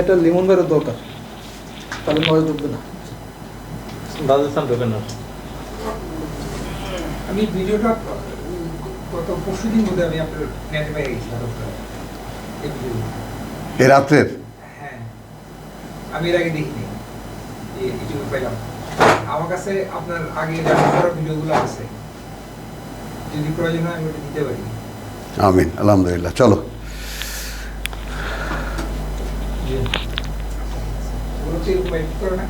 এটা লিমন বেরোর দরকার, তাহলে নয় ঢুকবে না। রাজস্থান ঢুকে না। আমি ভিডিওটা গত পরশুদিন মধ্যে আমি আপনার নেটে পেয়ে গেছি। এ রাত্রের? হ্যাঁ, আমি এর আগে দেখিনি, ইউটিউবে পেলাম। আমার কাছে আপনার আগে করা ভিডিওগুলো আছে, যদি প্রয়োজন হয় আমি ওটা দিতে পারি। আমিন, আলহামদুলিল্লাহ। চলো, ওগুলো কি এরকম edit করে না?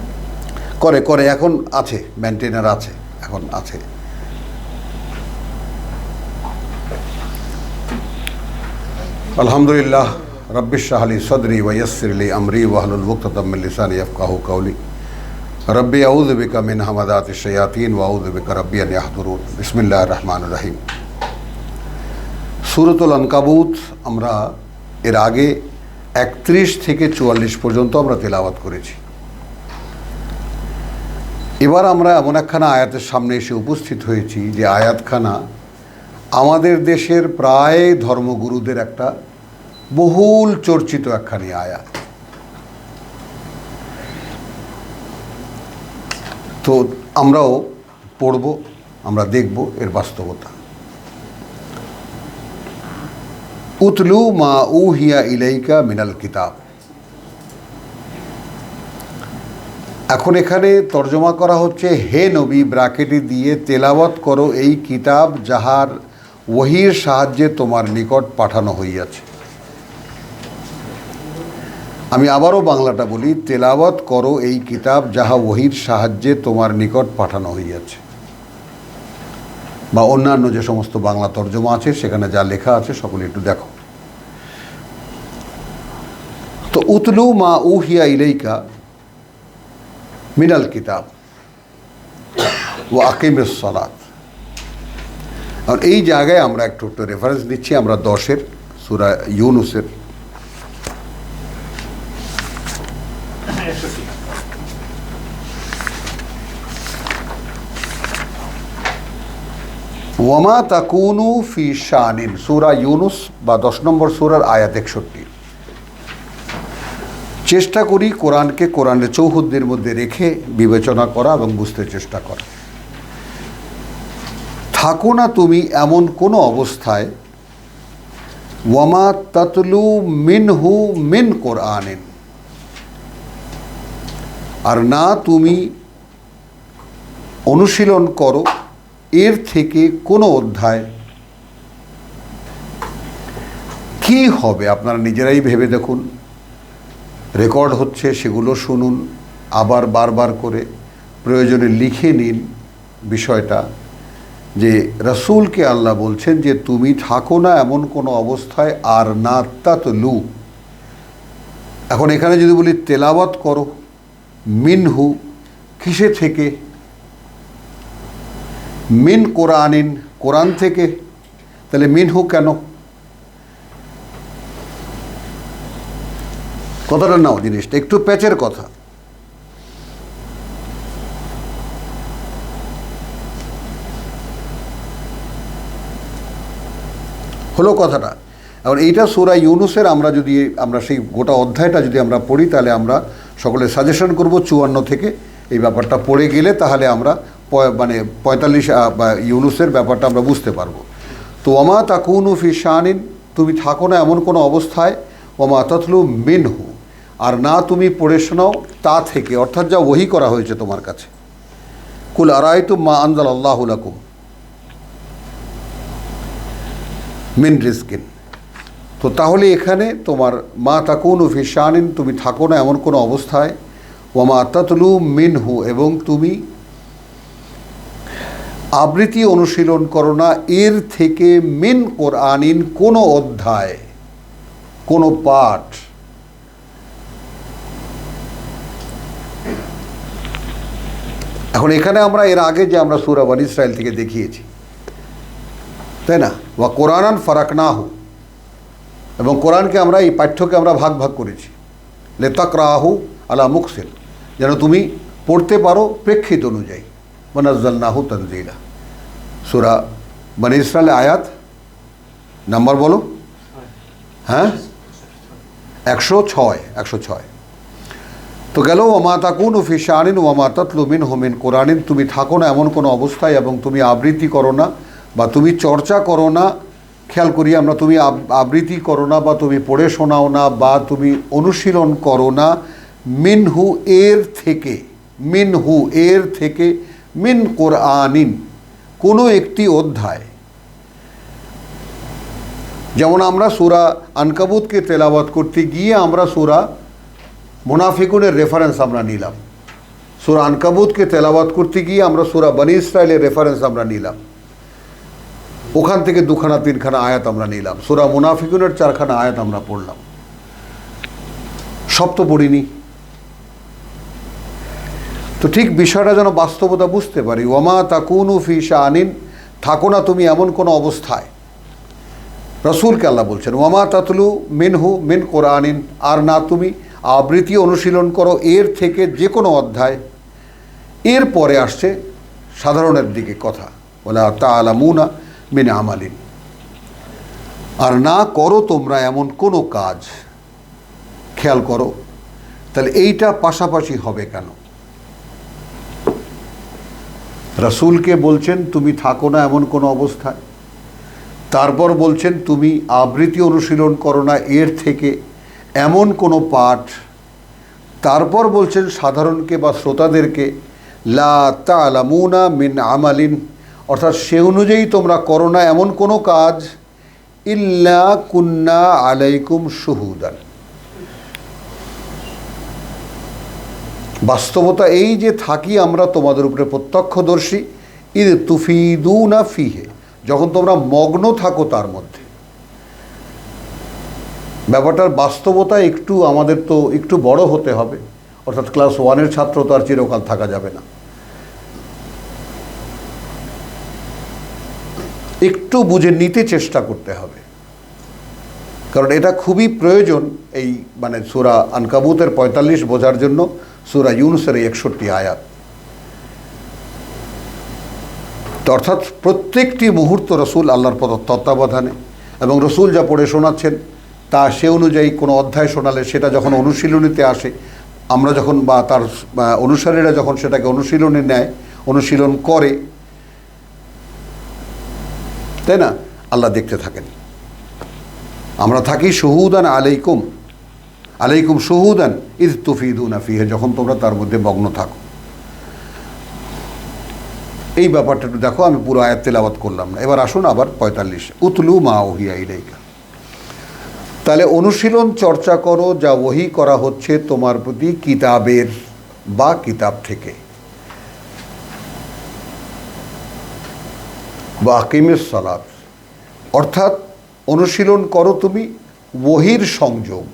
করে করে এখন আছে, মেনটেনার আছে, এখন আছে। আলহামদুলিল্লাহ রব্বিশ শাহ লি সদরি ওয়া ইয়াসসির লি আমরি ওয়াহলুল উকদাতাম মিন লিসানি ইয়াফকাহু কাওলি রব্বি আউযু বিকা মিন হামাযাতিশ শায়াতিন ওয়া আউযু বিকা রব্বি আন ইয়াহদুরুন। বিসমিল্লাহির রহমানির রহিম। সূরাতুল আনকাবুত আমরা এর আগে 31 থেকে 44 পর্যন্ত আমরা তেলাওয়াত করেছি। এবার আমরা এমন একখানা আয়াতের সামনে এসে উপস্থিত হয়েছি যে আয়াতখানা আমাদের দেশের প্রায় ধর্মগুরুদের একটা বহুল চর্চিত একখানি আয়াত। তো আমরাও পড়ব, আমরা দেখব এর বাস্তবতা। উতলু মা উহিয়া ইলাইকা মিনাল কিতাব। এখন এখানে তর্জমা করা হচ্ছে, হে নবী ব্রাকেটে দিয়ে তেলাওয়াত করো এই কিতাব যাহার ওহীর সাহায্যে তোমার নিকট পাঠানো হইয়াছে। আমি আবারও বাংলাটা বলি, তেলাওয়াত করো এই কিতাব যাহা ওহীর সাহায্যে তোমার নিকট পাঠানো হইয়াছে। বা অন্যান্য যে সমস্ত বাংলা তর্জমা আছে সেখানে যা লেখা আছে সকলে একটু দেখো। তো উতলু মা উহিয়া ইলাইকা মিনাল কিতাব ওয়া আকিমিস সালাত। আর এই জায়গায় আমরা একটু রেফারেন্স দিচ্ছি, আমরা 10-এর সূরা ইউনুসের ওয়ামা তাকুনু ফি শানিন, সূরা ইউনুস বা 10 নম্বর সূরার আয়াত 61। চেষ্টা করি কোরআনকে কোরআনের চৌহদ্দির মধ্যে রেখে বিবেচনা করা এবং বুঝতে চেষ্টা করা। থাকো না তুমি এমন কোনো অবস্থায়, ওয়ামা তাতলু মিনহু মিন কোরআনিন, আর না তুমি অনুশীলন করো এর থেকে কোনো অধ্যায়। কি হবে আপনারা নিজেরাই ভেবে দেখুন। রেকর্ড হচ্ছে, সেগুলো শুনুন, আবার বারবার করে প্রয়োজনে লিখে নিন বিষয়টা, যে রাসূলকে আল্লাহ বলছেন যে তুমি থাকো না এমন কোনো অবস্থায়, আর না তাতলু। এখন এখানে যদি বলি তেলাওয়াত করো, মিনহু কিসে থেকে, মিন কোরআনিন কোরআন থেকে, তাহলে মিনহু কেন? কথাটা নাও, জিনিসটা একটু প্যাচের কথা। হলো কথাটা। এখন এইটা সূরা ইউনুসের আমরা যদি আমরা সেই গোটা অধ্যায়টা যদি আমরা পড়ি, তাহলে আমরা সকলে সাজেশন করব 54 থেকে এই ব্যাপারটা পড়ে গেলে তাহলে আমরা মানে 45 বা ইউনুসের ব্যাপারটা আমরা বুঝতে পারবো। তো ওমা তাকুনু ফি শানিন, তুমি থাকো না এমন কোনো অবস্থায়, ওমা তাতলু মিনহু, আর না তুমি পড়ে শোনাও তা থেকে, অর্থাৎ যা ওহী করা হয়েছে তোমার কাছে। কুল আরাইতুম মা আনজালাল্লাহু লাকুম মিন রিজকিন। তো তাহলে এখানে তোমার মা তাকুনু ফি শানিন, তুমি থাকো না এমন কোনো অবস্থায়, ওমা তাতলু মিনহু, এবং তুমি আবৃত্তি অনুশীলন করো না এর থেকে, মিন কোরআনিন কোনো অধ্যায়, কোনো পাঠ। এখন এখানে আমরা এর আগে যে আমরা সূরা বনী ইসরাইল থেকে দেখিয়েছি, তাই না, ওয়া কোরআনান ফারাকনাহু, এবং কোরআনকে আমরা এই পাঠ্যকে আমরা ভাগ ভাগ করেছি, লিতাকরাহু আলা মুকসিল, যেন তুমি পড়তে পারো প্রেক্ষিত অনুযায়ী। ওয়ানাজ্জালনাহু তানজিলা। সূরা বনী ইসরাইল আয়াত নাম্বার বলো, হ্যাঁ 106 তো গেল ওমা তাকুনু ফি শানিন ওমা তাতলু মিনহু মিন কুরআনিন, তুমি থাকো না এমন কোনো অবস্থায় এবং তুমি আবৃত্তি করো না বা তুমি চর্চা করো না, খেয়াল করি আমরা, তুমি আবৃত্তি করো না বা তুমি পড়ে শোনাও না বা তুমি অনুশীলন করো না, মিনহু এর থেকে মিন কুরআনিন কোনো একটি অধ্যায়। যেমন আমরা সূরা আনকাবুতকে তেলাওয়াত করতে গিয়ে আমরা সূরা মুনাফিকুনের রেফারেন্স আমরা নিলাম, সূরা আনকাবুতকে তেলাওয়াত করতে গিয়ে আমরা সূরা বনী ইসরাইলের রেফারেন্স আমরা নিলাম, ওখান থেকে 2-3 আয়াত আমরা নিলাম, সূরা মুনাফিকুনের 4 আয়াত আমরা পড়লাম, সব তো পড়িনি। তো ঠিক বিষয়টা যেন বাস্তবতা বুঝতে পারি। ওমা তাকুনু ফি শানিন, থাকো না তুমি এমন কোনো অবস্থায়, রসুলকে আল্লাহ বলছেন, ওমা তাতলু মিনহু মিন কুরআনিন, আর না তুমি আবৃত্তি অনুশীলন করো এর থেকে যে কোনো অধ্যায়। এর পরে আসছে সাধারণের দিকে কথা, ওয়ালা তা'লামুনা মিন আমালিন, আর না করো তোমরা এমন কোনো কাজ। খেয়াল করো, তাহলে এইটা পাশাপাশি হবে কেন? রসুলকে বলছেন তুমি থাকো না এমন কোনো অবস্থায়, তারপর বলছেন তুমি আবৃত্তি অনুশীলন করো না এর থেকে এমন কোনো পাঠ, তারপর বলছেন সাধারণকে বা শ্রোতাদেরকে লা তা'লামুনা মিন আমালিন, অর্থাৎ সে অনুযায়ী তোমরা করো না এমন কোনো কাজ, ইল্লা কুন্না আলাইকুম শুহুদান। বাস্তবতা এই যে থাকি আমরা তোমাদের উপরে প্রত্যক্ষদর্শী, ইদ তুফিদুনা ফিহে, যখন তোমরা মগ্ন থাকো তার মধ্যে। ব্যাপারটার বাস্তবতা একটু আমাদের তো একটু বড় হতে হবে, অর্থাৎ ক্লাস 1-এর ছাত্র তো আর চিরকাল থাকা যাবে না, একটু বুঝে নিতে চেষ্টা করতে হবে, কারণ এটা খুবই প্রয়োজন। এই মানে সূরা আনকাবুতের 45 বোঝার জন্য সূরা ইউনুসের 61 আয়াত। তো অর্থাৎ প্রত্যেকটি মুহূর্ত রসুল আল্লাহর তত্ত্বাবধানে, এবং রসুল যা পড়ে শোনাচ্ছেন তা সে অনুযায়ী কোনো অধ্যায় শোনালে সেটা যখন অনুশীলনীতে আসে, আমরা যখন বা তার অনুসারীরা যখন সেটাকে অনুশীলনে নেয়, অনুশীলন করে, তাই না, আল্লাহ দেখতে থাকেন। আমরা থাকি শুহুদান আলাইকুম শুহুদান ইদ তুফিদুনা ফিহে, যখন তোমরা তার মধ্যে মগ্ন থাকো। এই ব্যাপারটা একটু দেখো, আমি পুরো আয়াত তেলাওয়াত করলাম না। এবার আসুন আবার 45, উতলু মা উহিয়া ইলাইকা। তাহলে অনুশীলন চর্চা করো যা ওহী করা হচ্ছে তোমার প্রতি কিতাবের বা কিতাব থেকে। বা আকিমিস সালাত, অর্থাৎ অনুশীলন করো তুমি ওহীর সংযোগ।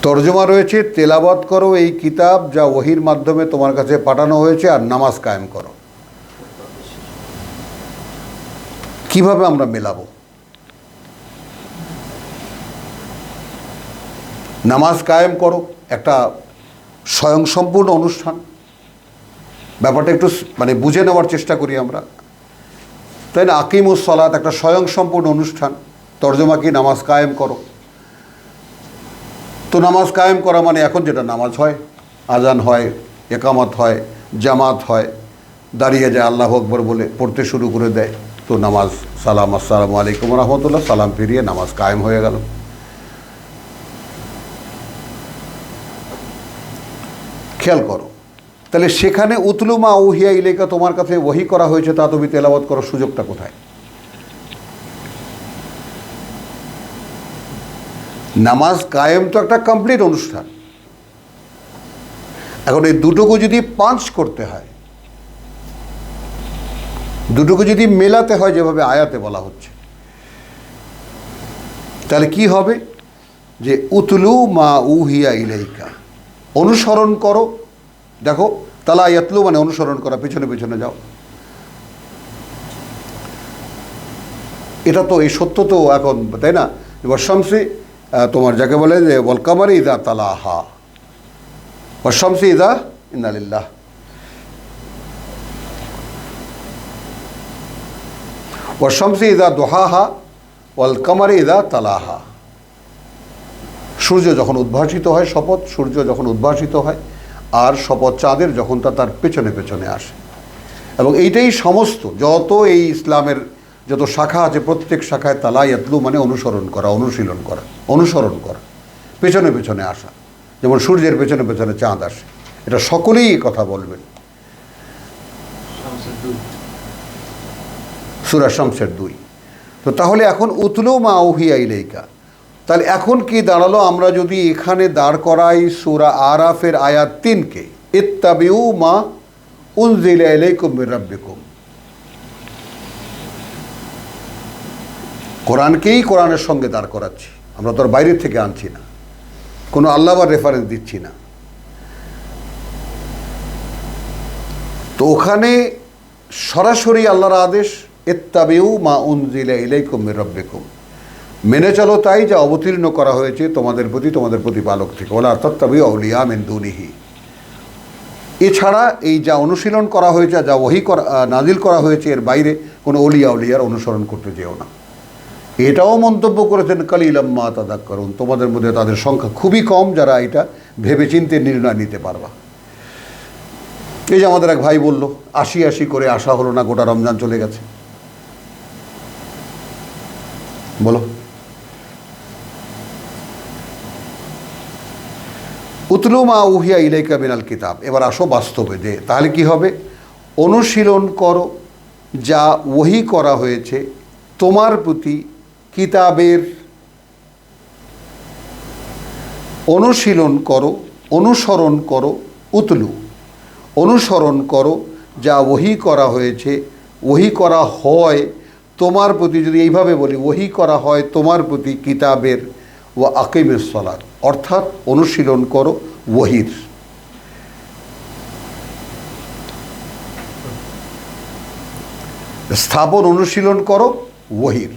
তর্জমা রয়েছে তেলাওয়াত করো এই কিতাব যা ওহীর মাধ্যমে তোমার কাছে পাঠানো হয়েছে, আর নামাজ কায়েম করো। কিভাবে আমরা মেলাবো? নামাজ কায়েম করো একটা স্বয়ংসম্পূর্ণ অনুষ্ঠান, ব্যাপারটা একটু মানে বুঝে নেওয়ার চেষ্টা করি আমরা, তাই না? আকিমুস সালাত একটা স্বয়ংসম্পূর্ণ অনুষ্ঠান, তর্জমা কি নামাজ কায়েম করো। তো নামাজ কায়েম করা মানে এখন যেটা নামাজ হয়, আজান হয়, একামত হয়, জামাত হয়, দাঁড়িয়ে যায় আল্লাহু আকবার বলে পড়তে শুরু করে দেয়, তো নামাজ সালাম আসসালামু আলাইকুম রহমতুল্লাহ, সালাম ফিরিয়ে নামাজ কায়েম হয়ে গেল। খেয়াল করো, তাহলে সেখানে উতলু মা উহিয়া ইলাইকা তোমার কাছে ওহী করা হয়েছে, তা তুমি তেলাওয়াত করার সুযোগটা কোথায়? নামাজ কায়েম তো একটা কমপ্লিট অনুষ্ঠান। এখন এই দুটোকে যদি পাঞ্চ করতে হয়, দুটোকে যদি মেলাতে হয় যেভাবে আয়াতে বলা হচ্ছে, তাহলে কি হবে? যে উতলু মা উহিয়া ইলাইকা, অনুসরণ করো। দেখো, তালা ইয়াতলু মানে অনুসরণ করা, পেছনে পেছনে যাও। এটা তো এই সত্য তো এখন, তাই না? এবার শামসি তোমার যাকে বলে যে ওয়াল কামারি ইদা তালাহা ওয়া শামসি ইদা ইন্না লিল্লাহ। ওয়াশামসি ইদা দোহাহা ওয়াল কামারে ইদা তালাহা। সূর্য যখন উদ্ভাসিত হয়, শপথ সূর্য যখন উদ্ভাসিত হয়, আর শপথ চাঁদের যখন তার পেছনে পেছনে আসে। এবং এইটাই সমস্ত যত এই ইসলামের যত শাখা আছে, প্রত্যেক শাখায় তালা ইয়াতলু মানে অনুসরণ করা, অনুশীলন করা, অনুসরণ করা, পেছনে পেছনে আসা। যেমন সূর্যের পেছনে পেছনে চাঁদ আসে, এটা সকলেই কথা বলবেন। সূরা শামসের 2। তো তাহলে এখন উতলু মা উহিয়া ইলাইকা, তাহলে এখন কি দাঁড়ালো? আমরা যদি এখানে দাঁড় করাই সূরা আরাফের আয়াত 3-কে, ইত্তাবিউ মা উনজিলা ইলাইকুম মির রাব্বিকুম, কোরআনকেই কোরআনের সঙ্গে দাঁড় করাচ্ছি, আমরা তো আর বাইরের থেকে আনছি না, কোনো আল্লাহ বা রেফারেন্স দিচ্ছি না। তো ওখানে সরাসরি আল্লাহর আদেশ, ইত্তাবিউ মা উনজিলা ইলাইকুম মির রাব্বিকুম, মেনে চলো তাই যা অবতীর্ণ করা হয়েছে তোমাদের প্রতি তোমাদের প্রতিপালক থেকে। ওয়ালা তাত্তাবিউ আউলিয়া মিন দুনিহি, এছাড়া এই যা অনুশীলন করা হয়েছে, যা ওহী করা নাজিল করা হয়েছে, এর বাইরে কোনো অলিয়া উলিয়ার অনুসরণ করতে যেও না। এটাও মন্তব্য করেছেন কালিলাম মা তাযাক্কারুন, তোমাদের মধ্যে তাদের সংখ্যা খুবই কম যারা এটা ভেবেচিন্তে নির্ণয় নিতে পারবা। এই যে আমাদের এক ভাই বলল, ৮০ করে আসা হলো না, গোটা রমজান চলে গেছে। বলো, উতলু মা উহিয়া ইলাইকা মিনাল কিতাব। এবার আসো বাস্তবে, যে তাহলে কি হবে? অনুশীলন করো যা ওহী করা হয়েছে তোমার প্রতি কিতাবের, অনুশীলন করো, অনুসরণ করো। উতলু, অনুসরণ করো যা ওহী করা হয়েছে, ওহী করা হয় তোমার প্রতি, যদি এইভাবে বলি, ওহী করা হয় তোমার প্রতি কিতাবের, ও আকিমিস সালাত, অর্থাৎ অনুশীলন করো ওহীর। স্থাপন অনুশীলন করো ওহীর।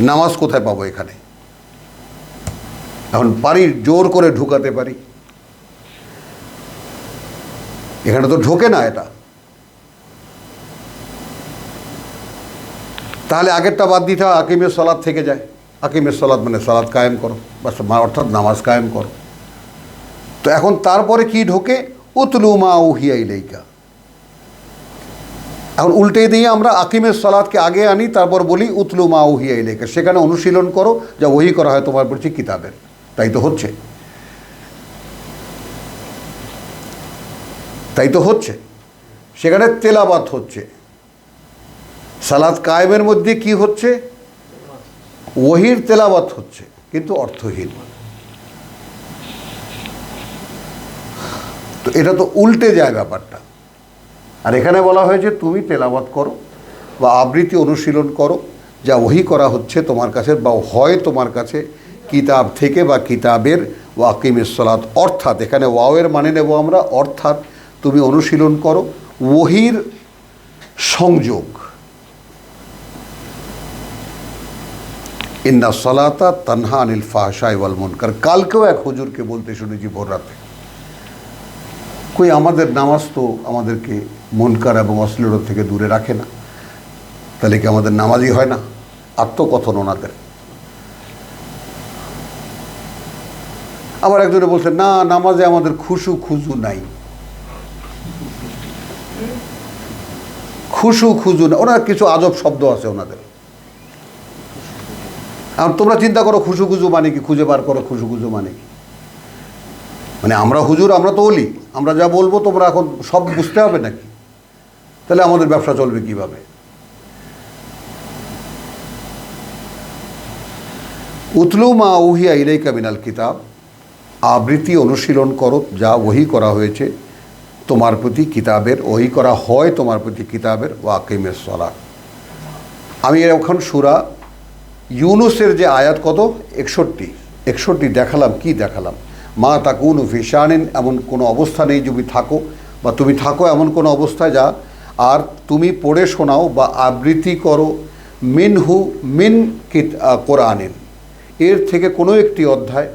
নামাজ কোথায় পাবো এখানে? এখন পারি, জোর করে ঢুকাতে পারি, এখানে তো ঢোকে না এটা। তাহলে আগেরটা বাদ দিতে হয়, আকিমের সালাত থেকে যায়। আকিমের সালাত মানে সালাত কায়েম করো, অর্থাৎ নামাজ কায়েম করো। তো এখন তারপরে কি ঢোকে? উতলু মা উহিয়া ইলাইকা। এখন উল্টে দিয়ে আমরা আকিমের সালাতকে আগে আনি, তারপর বলি উতলু মা উহিয়া ইলাইকা, সেখানে অনুশীলন করো যা ওহী করা হয় তোমার প্রতি কিতাবের। তাই তো হচ্ছে, তাই তো হচ্ছে। সেখানে তেলাওয়াত হচ্ছে। সালাত কায়েমের মধ্যে কি হচ্ছে? ওহীর তেলাওয়াত হচ্ছে, কিন্তু অর্থহীন। তো এটা তো উল্টে যায় ব্যাপারটা। আর এখানে বলা হয়েছে তুমি তেলাওয়াত করো বা আবৃত্তি অনুশীলন করো যা ওহী করা হচ্ছে তোমার কাছে, বা হয় তোমার কাছে কিতাব থেকে বা কিতাবের। ওয়াকিমিস সালাত, অর্থাৎ এখানে ওয়াওয়ের মানে নেব আমরা, অর্থাৎ তুমি অনুশীলন করো ওহীর সংযোগ। ইন্না সালাতা তানহা আনিল ফাহশাই ওয়াল মুনকার। কালকেও এক হুজুরকে বলতে শুনেছি ভোর রাতে, কই আমাদের নামাজ তো আমাদেরকে মুনকার এবং অশ্লীলতা থেকে দূরে রাখে না, তাহলে কি আমাদের নামাজই হয় না? আত্মকথন ওনাদের। আবার একজনে বলছে না, নামাজে আমাদের খুশু খুজু নাই। খুশু খুজু না, ওনার কিছু আজব শব্দ আছে ওনাদের। আর তোমরা চিন্তা করো খুশু খুজু মানে কি, খুঁজে বার করো খুশু খুজু মানে কি। মানে আমরা হুজুর, আমরা তো ওলি, আমরা যা বলবো তোমরা এখন সব বুঝতে হবে নাকি? তাহলে আমাদের ব্যবসা চলবে কিভাবে? উতলু মা উহিয়া ইলাইকা মিনাল কিতাব, আবৃত্তি অনুশীলন করো যা ওহী করা হয়েছে তোমার প্রতি কিতাবের, ওহী করা হয় তোমার প্রতি কিতাবের। ওয়াকিমিস সালাত। আমি এখন সূরা ইউনুসের যে আয়াত কত 61 দেখালাম। কি দেখালাম? মা তাকুনু ফি শানিন, এমন কোনো অবস্থা নেই যদি থাকো, বা তুমি থাকো এমন কোনো অবস্থায় যা, আর তুমি পড়ে শোনাও বা আবৃত্তি করো মিন কোরআনিন, এর থেকে কোনো একটি অধ্যায়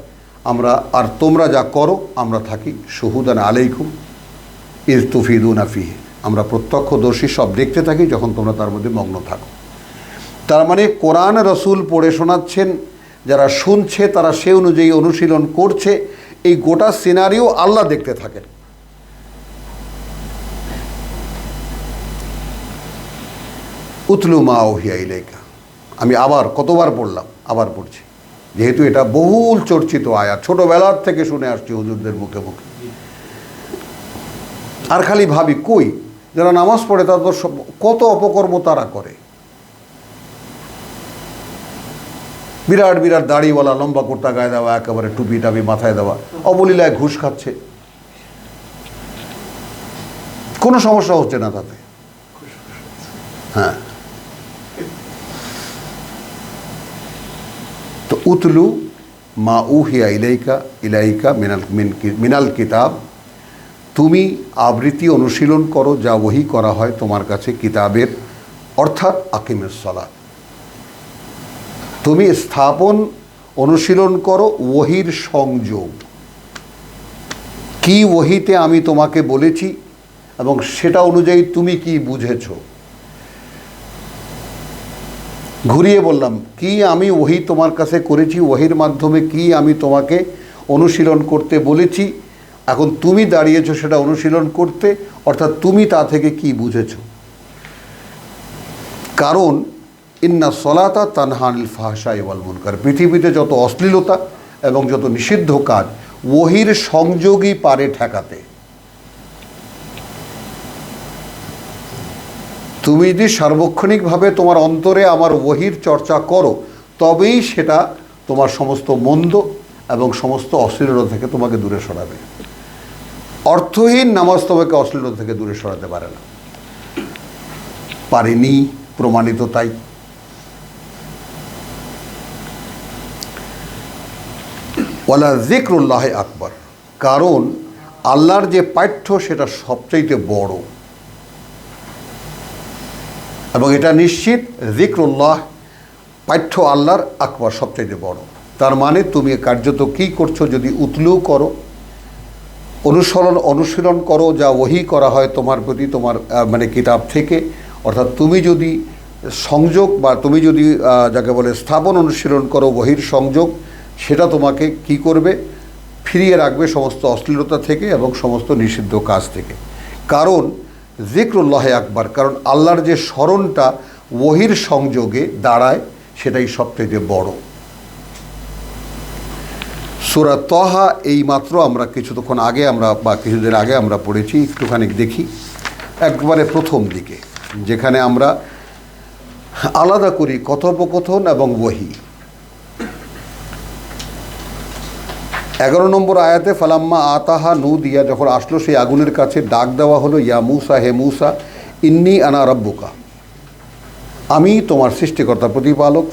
আমরা, আর তোমরা যা করো আমরা থাকি শুহুদান আলাইকুম ইজ তুফিদুনা ফিহি, আমরা প্রত্যক্ষদর্শী, সব দেখতে থাকি যখন তোমরা তার মধ্যে মগ্ন থাকো। তার মানে কোরআন রসুল পড়ে শোনাচ্ছেন, যারা শুনছে তারা সে অনুযায়ী অনুশীলন করছে, এই গোটা সিনারিও আল্লাহ দেখতে থাকেন। উতলু মা ওহিয়া ইলাইকা, আমি আবার কতবার পড়লাম, আবার পড়ছি, যেহেতু এটা বহুল চর্চিত আয়াত, ছোটবেলার থেকে শুনে আসছি হুজুরদের মুখে মুখে। আর খালি ভাবি কই যারা নামাজ পড়ে তাদের কত অপকর্ম তারা করে, বিরাট বিরাট দাড়িওয়ালা, লম্বা কুর্তা গায়ে দেওয়া, একেবারে টুপি টাপি মাথায় দেওয়া, অবলীলায় ঘুষ খাচ্ছে, কোনো সমস্যা হচ্ছে না তাতে। হ্যাঁ, তো উতলু মা উহিয়া ইলাইকা মিনাল কিতাব, তুমি আবৃত্তি অনুশীলন করো যা ওহী করা হয় তোমার কাছে কিতাবের, অর্থাৎ আকিমেস সালাত, তুমি স্থাপন অনুশীলন করো ওহির সংযোগ, কি ওহিতে আমি তোমাকে বলেছি এবং সেটা অনুযায়ী তুমি কি বুঝেছ। ঘুরিয়ে বললাম, কি আমি ওহি তোমার কাছে করেছি, ওহির মাধ্যমে কি আমি তোমাকে অনুশীলন করতে বলেছি, এখন তুমি দাঁড়িয়েছো সেটা অনুশীলন করতে, অর্থাৎ তুমি তা থেকে কি বুঝেছ। কারণ ইন্না সলাতা তানহা আনিল ফাহশাই ওয়াল মুনকার, পৃথিবীতে যত অশ্লীলতা এবং যত নিষিদ্ধ কাজ ওহির সংযোগই পারে ঠেকাতে। তুমি যদি সার্বক্ষণিকভাবে তোমার অন্তরে আমার ওহির চর্চা করো, তবেই সেটা তোমার সমস্ত মন্দ এবং সমস্ত অশ্লীলতা থেকে তোমাকে দূরে সরাবে। অর্থহীন নামাজ তোমাকে অশ্লীলতা থেকে দূরে সরাতে পারে না, পারেনি, প্রমাণিত তাই। ওয়ালা যিকরুল্লাহি আকবার, কারণ আল্লাহর যে পাঠ্য সেটা সবচাইতে বড়, এবং এটা নিশ্চিত যিকরুল্লাহ পাঠ্য আল্লাহর আকবার সবচাইতে বড়। তার মানে তুমি কার্যত কী করছো, যদি উতলু করো, অনুশীলন করো যা ওহী করা হয় তোমার প্রতি, তোমার মানে কিতাব থেকে, অর্থাৎ তুমি যদি সংযোগ বা তুমি যদি যাকে বলে স্থাপন অনুশীলন করো ওহির সংযোগ, সেটা তোমাকে কি করবে, ফিরিয়ে রাখবে সমস্ত অশ্লীলতা থেকে এবং সমস্ত নিষিদ্ধ কাজ থেকে। কারণ যিকরুল্লাহ আকবার, কারণ আল্লাহর যে স্মরণটা ওহির সংযোগে দাঁড়ায় সেটাই সবথেকে বড়। সূরা তাহা এই মাত্র আমরা কিছুক্ষণ আগে বা কিছুদিন আগে আমরা পড়েছি, একটুখানি দেখি একবারে প্রথম দিকে, যেখানে আমরা আলাদা করি কথোপকথন এবং ওহী। 11 নম্বর আয়াতে ফালাম্মা আতাহা নুদিয়া, যখন আসলো সেই আগুনের কাছে, ডাক দেওয়া হলো, ইয়া মূসা, হে মূসা, ইন্নী আনা রাব্বুকা, আমি তোমার সৃষ্টিকর্তা প্রতিপালক,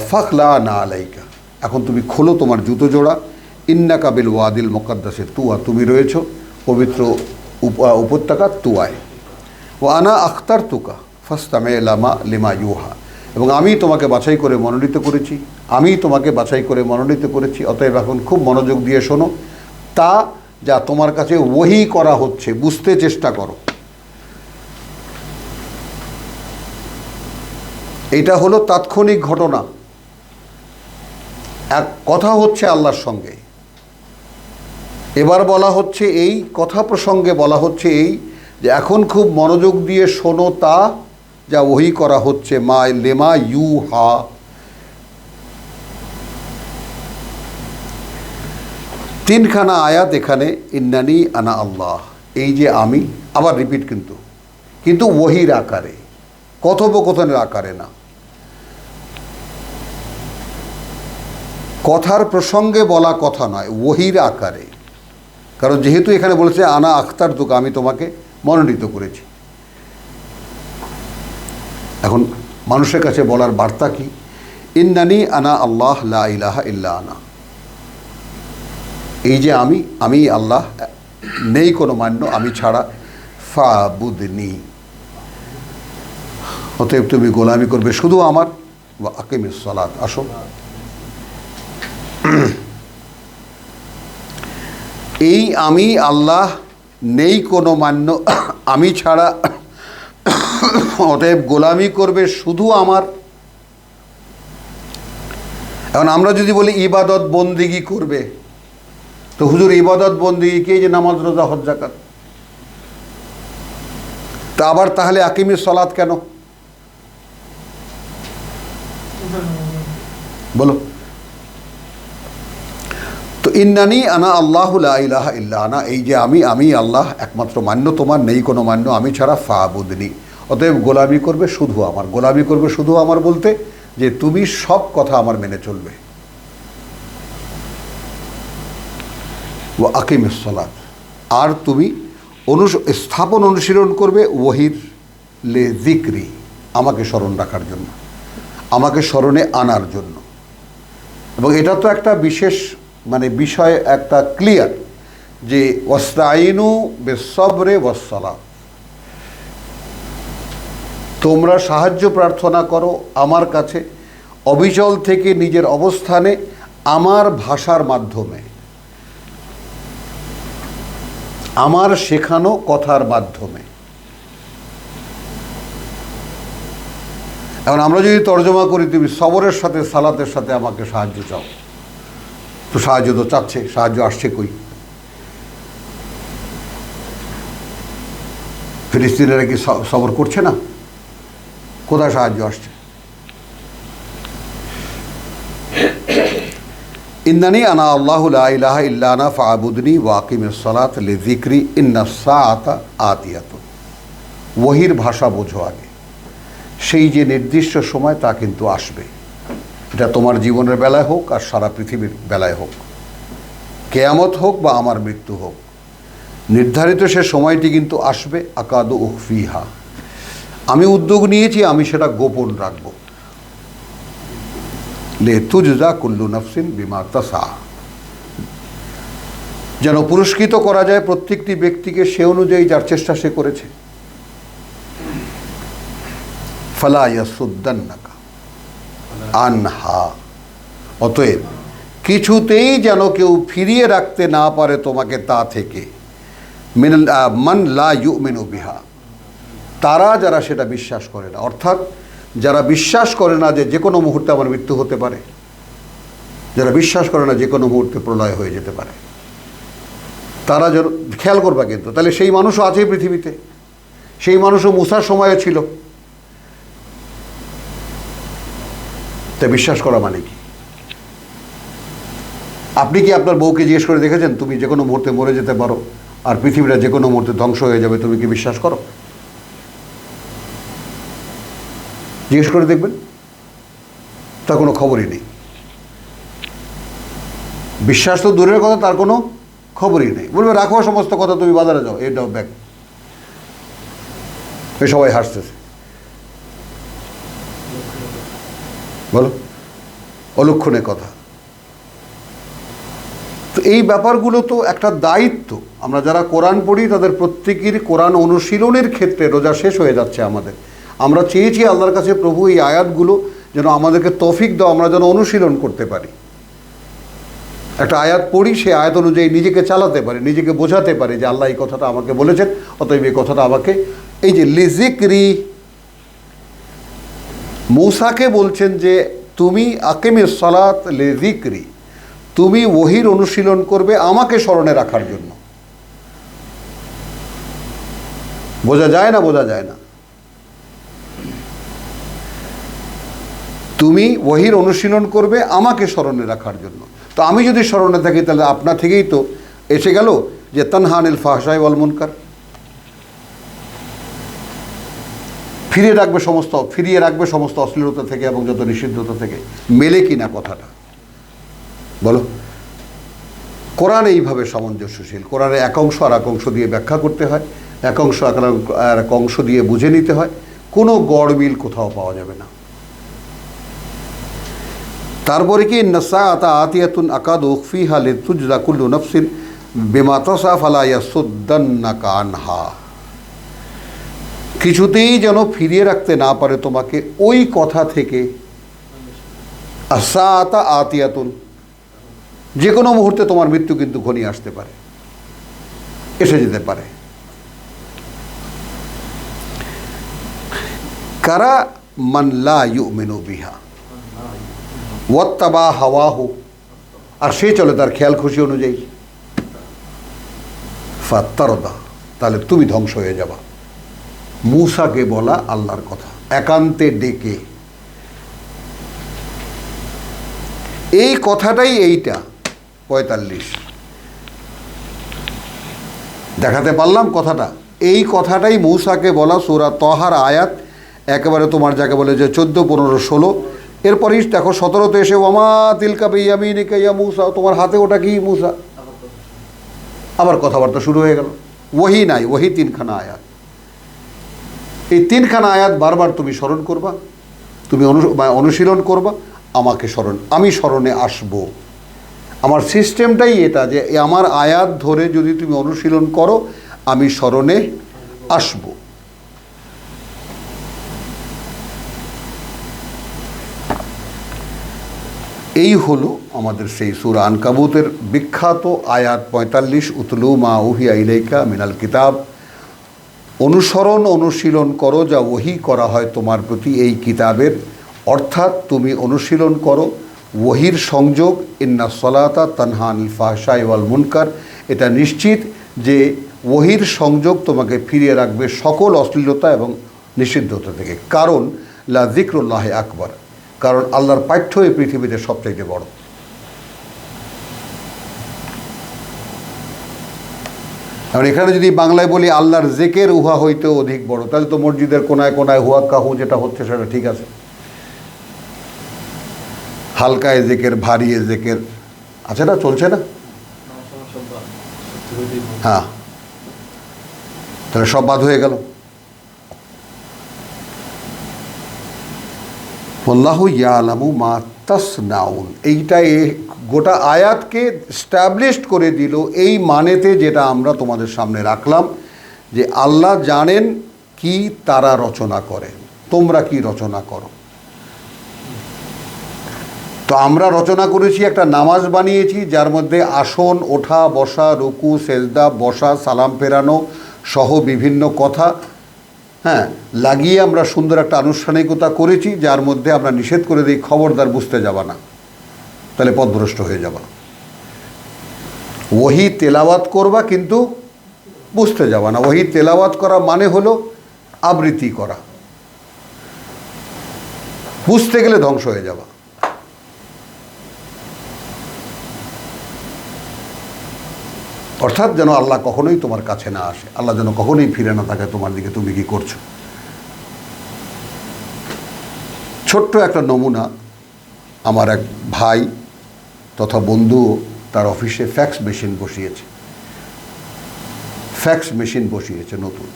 ফাখলা না আলাইকা, এখন তুমি খোলো তোমার জুতো জোড়া, ইন্নাকা বিল ওয়াদিল মুকাদ্দাসে তুয়া, তুমি রয়েছো পবিত্র উপত্যকা তুয়ায়, ও আনা আখতার তুকা ফাস্তামে লিমা ইউহা, এবং আমি তোমাকে বাছাই করে মনোনীত করেছি, অতএব এখন খুব মনোযোগ দিয়ে শোনো, তা যা তোমার কাছে ওহী করা হচ্ছে বুঝতে চেষ্টা করো। এটা হলো তাৎক্ষণিক ঘটনা, এক কথা হচ্ছে আল্লাহর সঙ্গে, এবার বলা হচ্ছে এই কথা প্রসঙ্গে বলা হচ্ছে এই যে এখন খুব মনোযোগ দিয়ে শোনো তা যা ওহী করা হচ্ছে, মা লেমা ইউহা। তিনখানা আয়াত এখানে, ইন্নানি আনা আল্লাহ, এই যে আমি, আবার রিপিট, কিন্তু ওহীর আকারে, কথোপকথনের আকারে না, কথার প্রসঙ্গে বলা কথা নয়, ওহীর আকারে। কারণ যেহেতু এখানে বলেছে আনা আখতার তুকা, আমি তোমাকে মনোনীত করেছি। এখন মানুষের কাছে বলার বার্তা কি, ইন্নানি আনা আল্লাহ লা ইলাহা ইল্লা আনা, এই যে আমি আল্লাহ, নেই কোনো মান্য আমি ছাড়া, ফাবুদনি, অতএব তুমি গোলামি করবে শুধু আমার, ওয়া আকিমিস সালাত, আসো। এই আমি আল্লাহ নেই কোনো মান্য আমি ছাড়া, অতএব গোলামি করবে শুধু আমার। এখন আমরা যদি বলি ইবাদত বন্দিগি করবে, তো হুজুর ইবাদত বন্দিগি কি, যে নামাজ রোজা হজ যাকাত, তা আবার তাহলে আকিমিস সালাত কেন? বলো তো। ইন্নানি আনা আল্লাহু লা ইলাহা ইল্লা আনা, এই যে আমি আল্লাহ একমাত্র মান্য, তোমার নেই কোনো মান্য আমি ছাড়া, ফাবুদনি, অতএব গোলামি করবে শুধু আমার। গোলামি করবে শুধু আমার বলতে যে তুমি সব কথা আমার মেনে চলবে। ও আকিমিস সালাত, আর তুমি স্থাপন অনুশীলন করবে ওহির লে যিকরি, আমাকে স্মরণ রাখার জন্য, আমাকে স্মরণে আনার জন্য। এবং এটা তো একটা বিশেষ বিষয় একটা ক্লিয়ার, যে ওয়াস্তাইনু বিসসবরে ওয়াসসালাত, তোমরা সাহায্য প্রার্থনা করো আমার কাছে অবিচল থেকে নিজের অবস্থানে আমার ভাষার মাধ্যমে, আমার শেখানো কথার মাধ্যমে। এখন আমরা যদি তর্জমা করি, তুমি সবরের সাথে সালাতের সাথে আমাকে সাহায্য চাও, তো সাহায্য তো চাচ্ছে, সাহায্য আসছে কই? ফিলিস্তিনিরা কি সবর করছে না? কোথায় সাহায্য আসছে? ইন্নানি আনা আল্লাহু লা ইলাহা ইল্লা আনা ফাআবুদনি ওয়া আকিমিস সালাত লিযিকরি ইন্নাস সাআতা আতিয়াতুন। ওহীর ভাষা বোঝো আগে, সেই যে নির্দিষ্ট সময় তা কিন্তু আসবে। এটা তোমার জীবনের বেলায় হোক আর সারা পৃথিবীর বেলায় হোক, কেয়ামত হোক বা আমার মৃত্যু হোক, নির্ধারিত সে সময়টি কিন্তু আসবে। আকাদু উখফিহা, আমি উদ্যোগ নিয়েছি, আমি সেটা গোপন রাখব। লে তুজজা কুল্লু নাফসিন বিমা তাসা, যেন পুরস্কৃত করা যায় প্রত্যেকটি ব্যক্তিকে সে অনুযায়ী যার চেষ্টা সে করেছে। ফালা ইয়াসুদ্দান্নাকা আনহা, অতএব কিছুতেই যেন কেউ ফিরিয়ে রাখতে না পারে তোমাকে তা থেকে। মান লা ইউমিনু বিহা, তারা যারা সেটা বিশ্বাস করে না, অর্থাৎ যারা বিশ্বাস করে না যে কোনো মুহূর্তে আমার মৃত্যু হতে পারে, যারা বিশ্বাস করে না যে কোনো মুহূর্তে প্রলয় হয়ে যেতে পারে, তারা যেন খেয়াল করবা। কিন্তু তাহলে সেই মানুষও আছে পৃথিবীতে, সেই মানুষও মুসার সময়ে ছিল। তা বিশ্বাস করা মানে কি? আপনি কি আপনার বউকে জিজ্ঞেস করে দেখেছেন তুমি যে কোনো মুহূর্তে মরে যেতে পারো আর পৃথিবীটা যে কোনো মুহূর্তে ধ্বংস হয়ে যাবে? তুমি কি বিশ্বাস করো? জিজ্ঞেস করে দেখবেন, তার কোনো খবরই নেই। বিশ্বাস তো দূরের কথা, তার কোনো খবরই নেই। বলবে রাখো সমস্ত কথা, তুমি বাজারে যাও, এই দাও ব্যাগ। এই সবাই হাসতেছে, বলো অলক্ষণে কথা। তো এই ব্যাপারগুলো তো একটা দায়িত্ব। আমরা যারা কোরআন পড়ি তাদের প্রত্যেকের কোরআন অনুশীলনের ক্ষেত্রে রোজা শেষ হয়ে যাচ্ছে আমাদের। আমরা চেয়েছি আল্লাহর কাছে, প্রভু এই আয়াতগুলো যেন আমাদেরকে তৌফিক দাও, আমরা যেন অনুশীলন করতে পারি। একটা আয়াত পড়ি, সেই আয়াত অনুযায়ী নিজেকে চালাতে পারি, নিজেকে বোঝাতে পারি যে আল্লাহ এই কথাটা আমাকে বলেছেন, অতএব এই কথাটা আমাকে, এই যে লিজিকরি, মূসাকে বলছেন যে তুমি আকিমিস সালাত লিজিকরি, তুমি ওহীর অনুশীলন করবে আমাকে স্মরণে রাখার জন্য। বোঝা যায় না? বোঝা যায় না? তুমি ওহীর অনুশীলন করবে আমাকে স্মরণে রাখার জন্য। তো আমি যদি স্মরণে থাকি তাহলে আপনা থেকেই তো এসে গেল যে তানহা আনিল ফাহশাই ওয়াল মুনকার, ফিরিয়ে রাখবে সমস্ত অশ্লীলতা থেকে এবং যত নিষিদ্ধতা থেকে। মেলে কিনা কথাটা বলো? কোরআন এইভাবে সামঞ্জস্যশীল। কোরআনে এক অংশ আর এক অংশ দিয়ে ব্যাখ্যা করতে হয়, এক অংশ আর এক অংশ দিয়ে বুঝে নিতে হয়, কোনো গড়মিল কোথাও পাওয়া যাবে না। তারপরে কি নাসাআতা আতিয়াতুন আকাদু উখফিহা লিতুজজা কুল্লু নাফসিন বিমা তাসা ফালা ইয়াসুদ্দান্নাকা আনহা, কিছুতেই যেন ফিরিয়ে রাখতে না পারে তোমাকে ওই কথা থেকে। আসাআতা আতিয়াতুন, যে কোনো মুহূর্তে তোমার মৃত্যু কিন্তু ঘনিয়ে আসতে পারে। এসে যেতে পারে। কারা মান লা ইউমিনু বিহা ওয়াত্তাবা হাওয়াহু, আর সে চলে তার খেয়াল খুশি অনুযায়ী, ফাত্তারদা, তাহলে তুমি ধ্বংস হয়ে যাবা। মূসাকে বলা আল্লাহর কথা, একান্তে ডেকে। এই কথাটাই এইটা 45 দেখাতে পারলাম কথাটা। এই কথাটাই মূসাকে বলা সূরা তহার আয়াত একেবারে তোমার যাকে বলে যে 14, 15, 16। এরপরই দেখো 17তে এসে ওয়ামা তিলকা বিয়ামিনিকা ইয়া মূসা, তোমার হাতে ওটা কি মূসা? আবার কথাবার্তা শুরু হয়ে গেল। ওহি নাই, ওহি 3খানা আয়াত। এই 3খানা আয়াত বারবার তুমি স্মরণ করবা, তুমি অনুশীলন করবা, আমাকে আমি স্মরণে আসব। আমার সিস্টেমটাই এটা যে আমার আয়াত ধরে যদি তুমি অনুশীলন করো আমি স্মরণে আসব। এই হলো আমাদের সেই সূরা আনকাবুতের বিখ্যাত আয়াত 45, উতলু মা উহিয়া ইলাইকা মিনাল কিতাব, অনুশীলন করো যা ওহী করা হয় তোমার প্রতি এই কিতাবের। অর্থাৎ তুমি অনুশীলন করো ওহীর সংযোগ, ইন্না সলাতা তানহা আনিল ফাহশাই ওয়াল মুনকার। এটা নিশ্চিত যে ওহীর সংযোগ তোমাকে ফিরিয়ে রাখবে সকল অশ্লীলতা এবং নিষিদ্ধতা থেকে। কারণ লা যিকরুল্লাহি আকবার, কারণ আল্লাহর পাঠ্য এই পৃথিবীতে সবচাইতে বড়। আর এখানে যদি বাংলায় বলি আল্লাহর জেকের উহা হইতে অধিক বড়, তাহলে তো মসজিদের কোনায় কোনায় হুয়া কাহু যেটা হচ্ছে সেটা ঠিক আছে। হালকায় জেকের, ভারী জেকের আছে না, চলছে না? হ্যাঁ, তাহলে সব বাদ হয়ে গেল। আল্লাহু ইয়ালামু মা তাসনাউন, এইটাই গোটা আয়াতকে স্ট্যাবলিশড করে দিল। এই মানেতে যেটা আমরা তোমাদের সামনে রাখলাম যে আল্লাহ জানেন কি তারা রচনা করে, তোমরা কি রচনা করো। তো আমরা রচনা করেছি, একটা নামাজ বানিয়েছি যার মধ্যে আসন, ওঠা বসা, রুকু সেজদা, বসা, সালাম ফেরানো সহ বিভিন্ন কথা লাগিয়ে আমরা সুন্দর একটা আনুষ্ঠানিকতা করেছি, যার মধ্যে আমরা নিষেধ করে দিই খবরদার বুঝতে যাবা না, তাহলে পথভ্রষ্ট হয়ে যাবা। ওহী তেলাওয়াত করবা কিন্তু বুঝতে যাবা না। ওহী তেলাওয়াত করা মানে হলো আবৃত্তি করা, বুঝতে গেলে ধ্বংস হয়ে যাবা। অর্থাৎ যেন আল্লাহ কখনোই তোমার কাছে না আসে, আল্লাহ যেন কখনোই ফিরে না থাকে তোমার দিকে, তুমি কি করছো। ছোট্ট একটা নমুনা, আমার এক ভাই তথা বন্ধু তার অফিসে ফ্যাক্স মেশিন বসিয়েছে নতুন।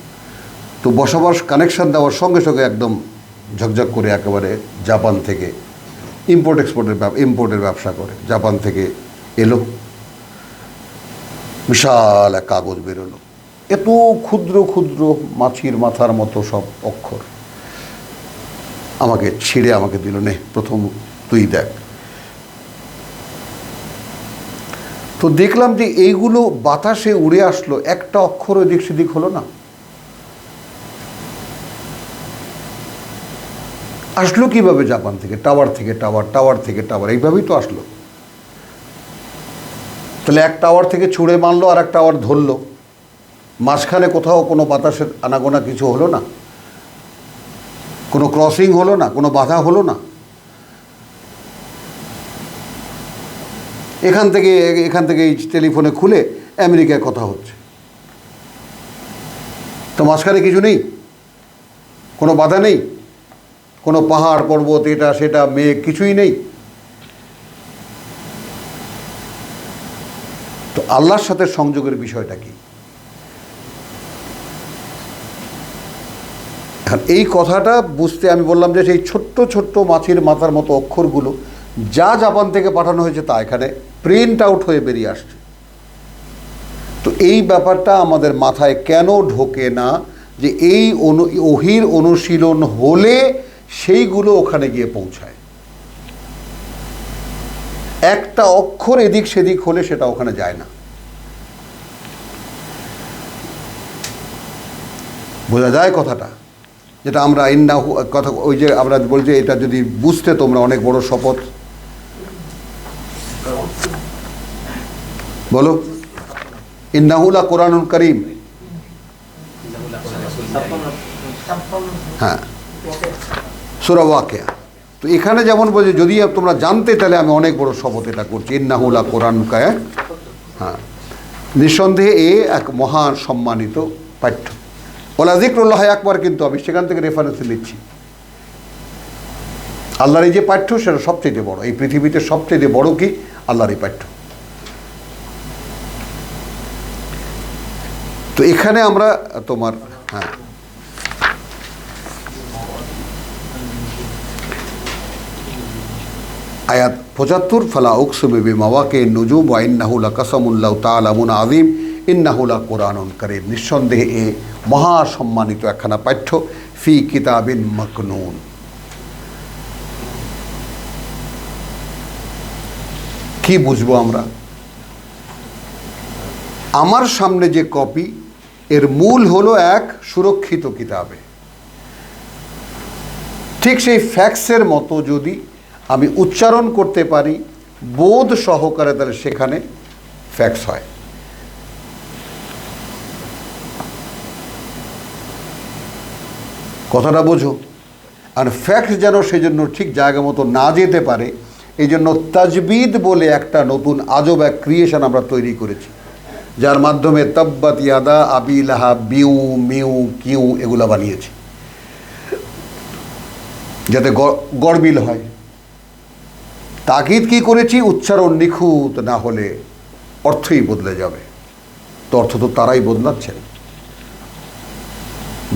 তো বসবাস কানেকশান দেওয়ার সঙ্গে সঙ্গে একদম ঝকঝক করে একেবারে জাপান থেকে ইম্পোর্টের ব্যবসা করে, জাপান থেকে এলো, বিশাল এক কাগজ বেরোলো, এত ক্ষুদ্র ক্ষুদ্র মাছির মাথার মতো সব অক্ষর। আমাকে ছিঁড়ে আমাকে দিল, নে প্রথম তুই দেখ। তো দেখলাম যে এইগুলো বাতাসে উড়ে আসলো, একটা অক্ষর এদিক সেদিক হলো না। আসলো কিভাবে জাপান থেকে? টাওয়ার থেকে টাওয়ার, টাওয়ার থেকে টাওয়ার, এইভাবেই তো আসলো। তাহলে এক টাওয়ার থেকে ছুঁড়ে মারলো আর এক টাওয়ার ধরলো, মাঝখানে কোথাও কোনো বাতাসের আনাগোনা কিছু হলো না, কোনো ক্রসিং হলো না, কোনো বাধা হলো না। এখান থেকে এই টেলিফোনে খুলে আমেরিকায় কথা হচ্ছে, তো মাঝখানে কিছু নেই, কোনো বাধা নেই, কোনো পাহাড় পর্বত এটা সেটা মেঘ কিছুই নেই। তো আল্লাহর সাথে সংযোগের বিষয়টা কি? এই কথাটা বুঝতে আমি বললাম যে সেই ছোট্ট ছোট্ট মাছির মাথার মতো অক্ষরগুলো যা জাপান থেকে পাঠানো হয়েছে তা এখানে প্রিন্ট আউট হয়ে বেরিয়ে আসছে। তো এই ব্যাপারটা আমাদের মাথায় কেন ঢোকে না যে এই ওহীর অনুশীলন হলে সেইগুলো ওখানে গিয়ে পৌঁছায়। একটা অক্ষর এদিক সেদিক হলে সেটা ওখানে যায় না। বোঝা যায় কথাটা? যেটা আমরা ইন্নাহু কথা, ওই যে আমরা বলছি এটা যদি বুঝতে তোমরা অনেক বড় শপথ। বলো, ইন্নাহু লা কুরআনুন কারীম। হ্যাঁ, সূরা ওয়াকিয়া। তো এখানে যেমন বলছে যদি তোমরা জানতে তাহলে আমি অনেক বড় শপথ এটা করছি, ইন্নাহু লা কুরআনুন কারীম। হ্যাঁ, নিঃসন্দেহে এ এক মহান সম্মানিত পাঠ্য। ওলা যিকরুল্লাহ আকবার, কিন্তু আমি সেখান থেকে রেফারেন্স নিচ্ছি। আল্লাহর এই যে পাঠ্য সেটা সবচেয়ে বড়, এই পৃথিবীতে সবচেয়ে বড় কি? আল্লাহর এই পাঠ্য। তো এখানে আমরা তোমার হ্যাঁ আয়াত ৭৫, ফালা উকসিমু বিমাওয়াকিন নুজুম ওয়া ইন্নাহু লাকাসামুন লাউ তাআলামুন আযীম ইন্নাহু লাকুরআনুন কারীম। নিঃসন্দেহে এ মহা সম্মানিত একখানা পাঠ্য, ফি কিতাবিন মাকনুন। কি বুঝবো আমরা? আমার সামনে যে কপি, এর মূল হলো এক সুরক্ষিত কিতাবে। ঠিক সেই ফ্যাক্সের মতো যদি আমি উচ্চারণ করতে পারি বোধ সহকারে, তাহলে সেখানে ফ্যাক্স হয়। কথাটা বোঝো? আর ফ্যাক্স যেন সেজন্য ঠিক জায়গা মতো না যেতে পারে, এই জন্য তাজবিদ বলে একটা নতুন আজব এক ক্রিয়েশন আমরা তৈরি করেছি, যার মাধ্যমে তাব্বাত ইয়াদা আবি লাহাব বিউ মিউ কিউ এগুলা বানিয়েছি, যাতে গড়বিল হয়। তাকিদ কি করেছি? উচ্চারণ নিখুঁত না হলে অর্থই বদলে যাবে। তো অর্থ তো তারাই বদলাচ্ছেন।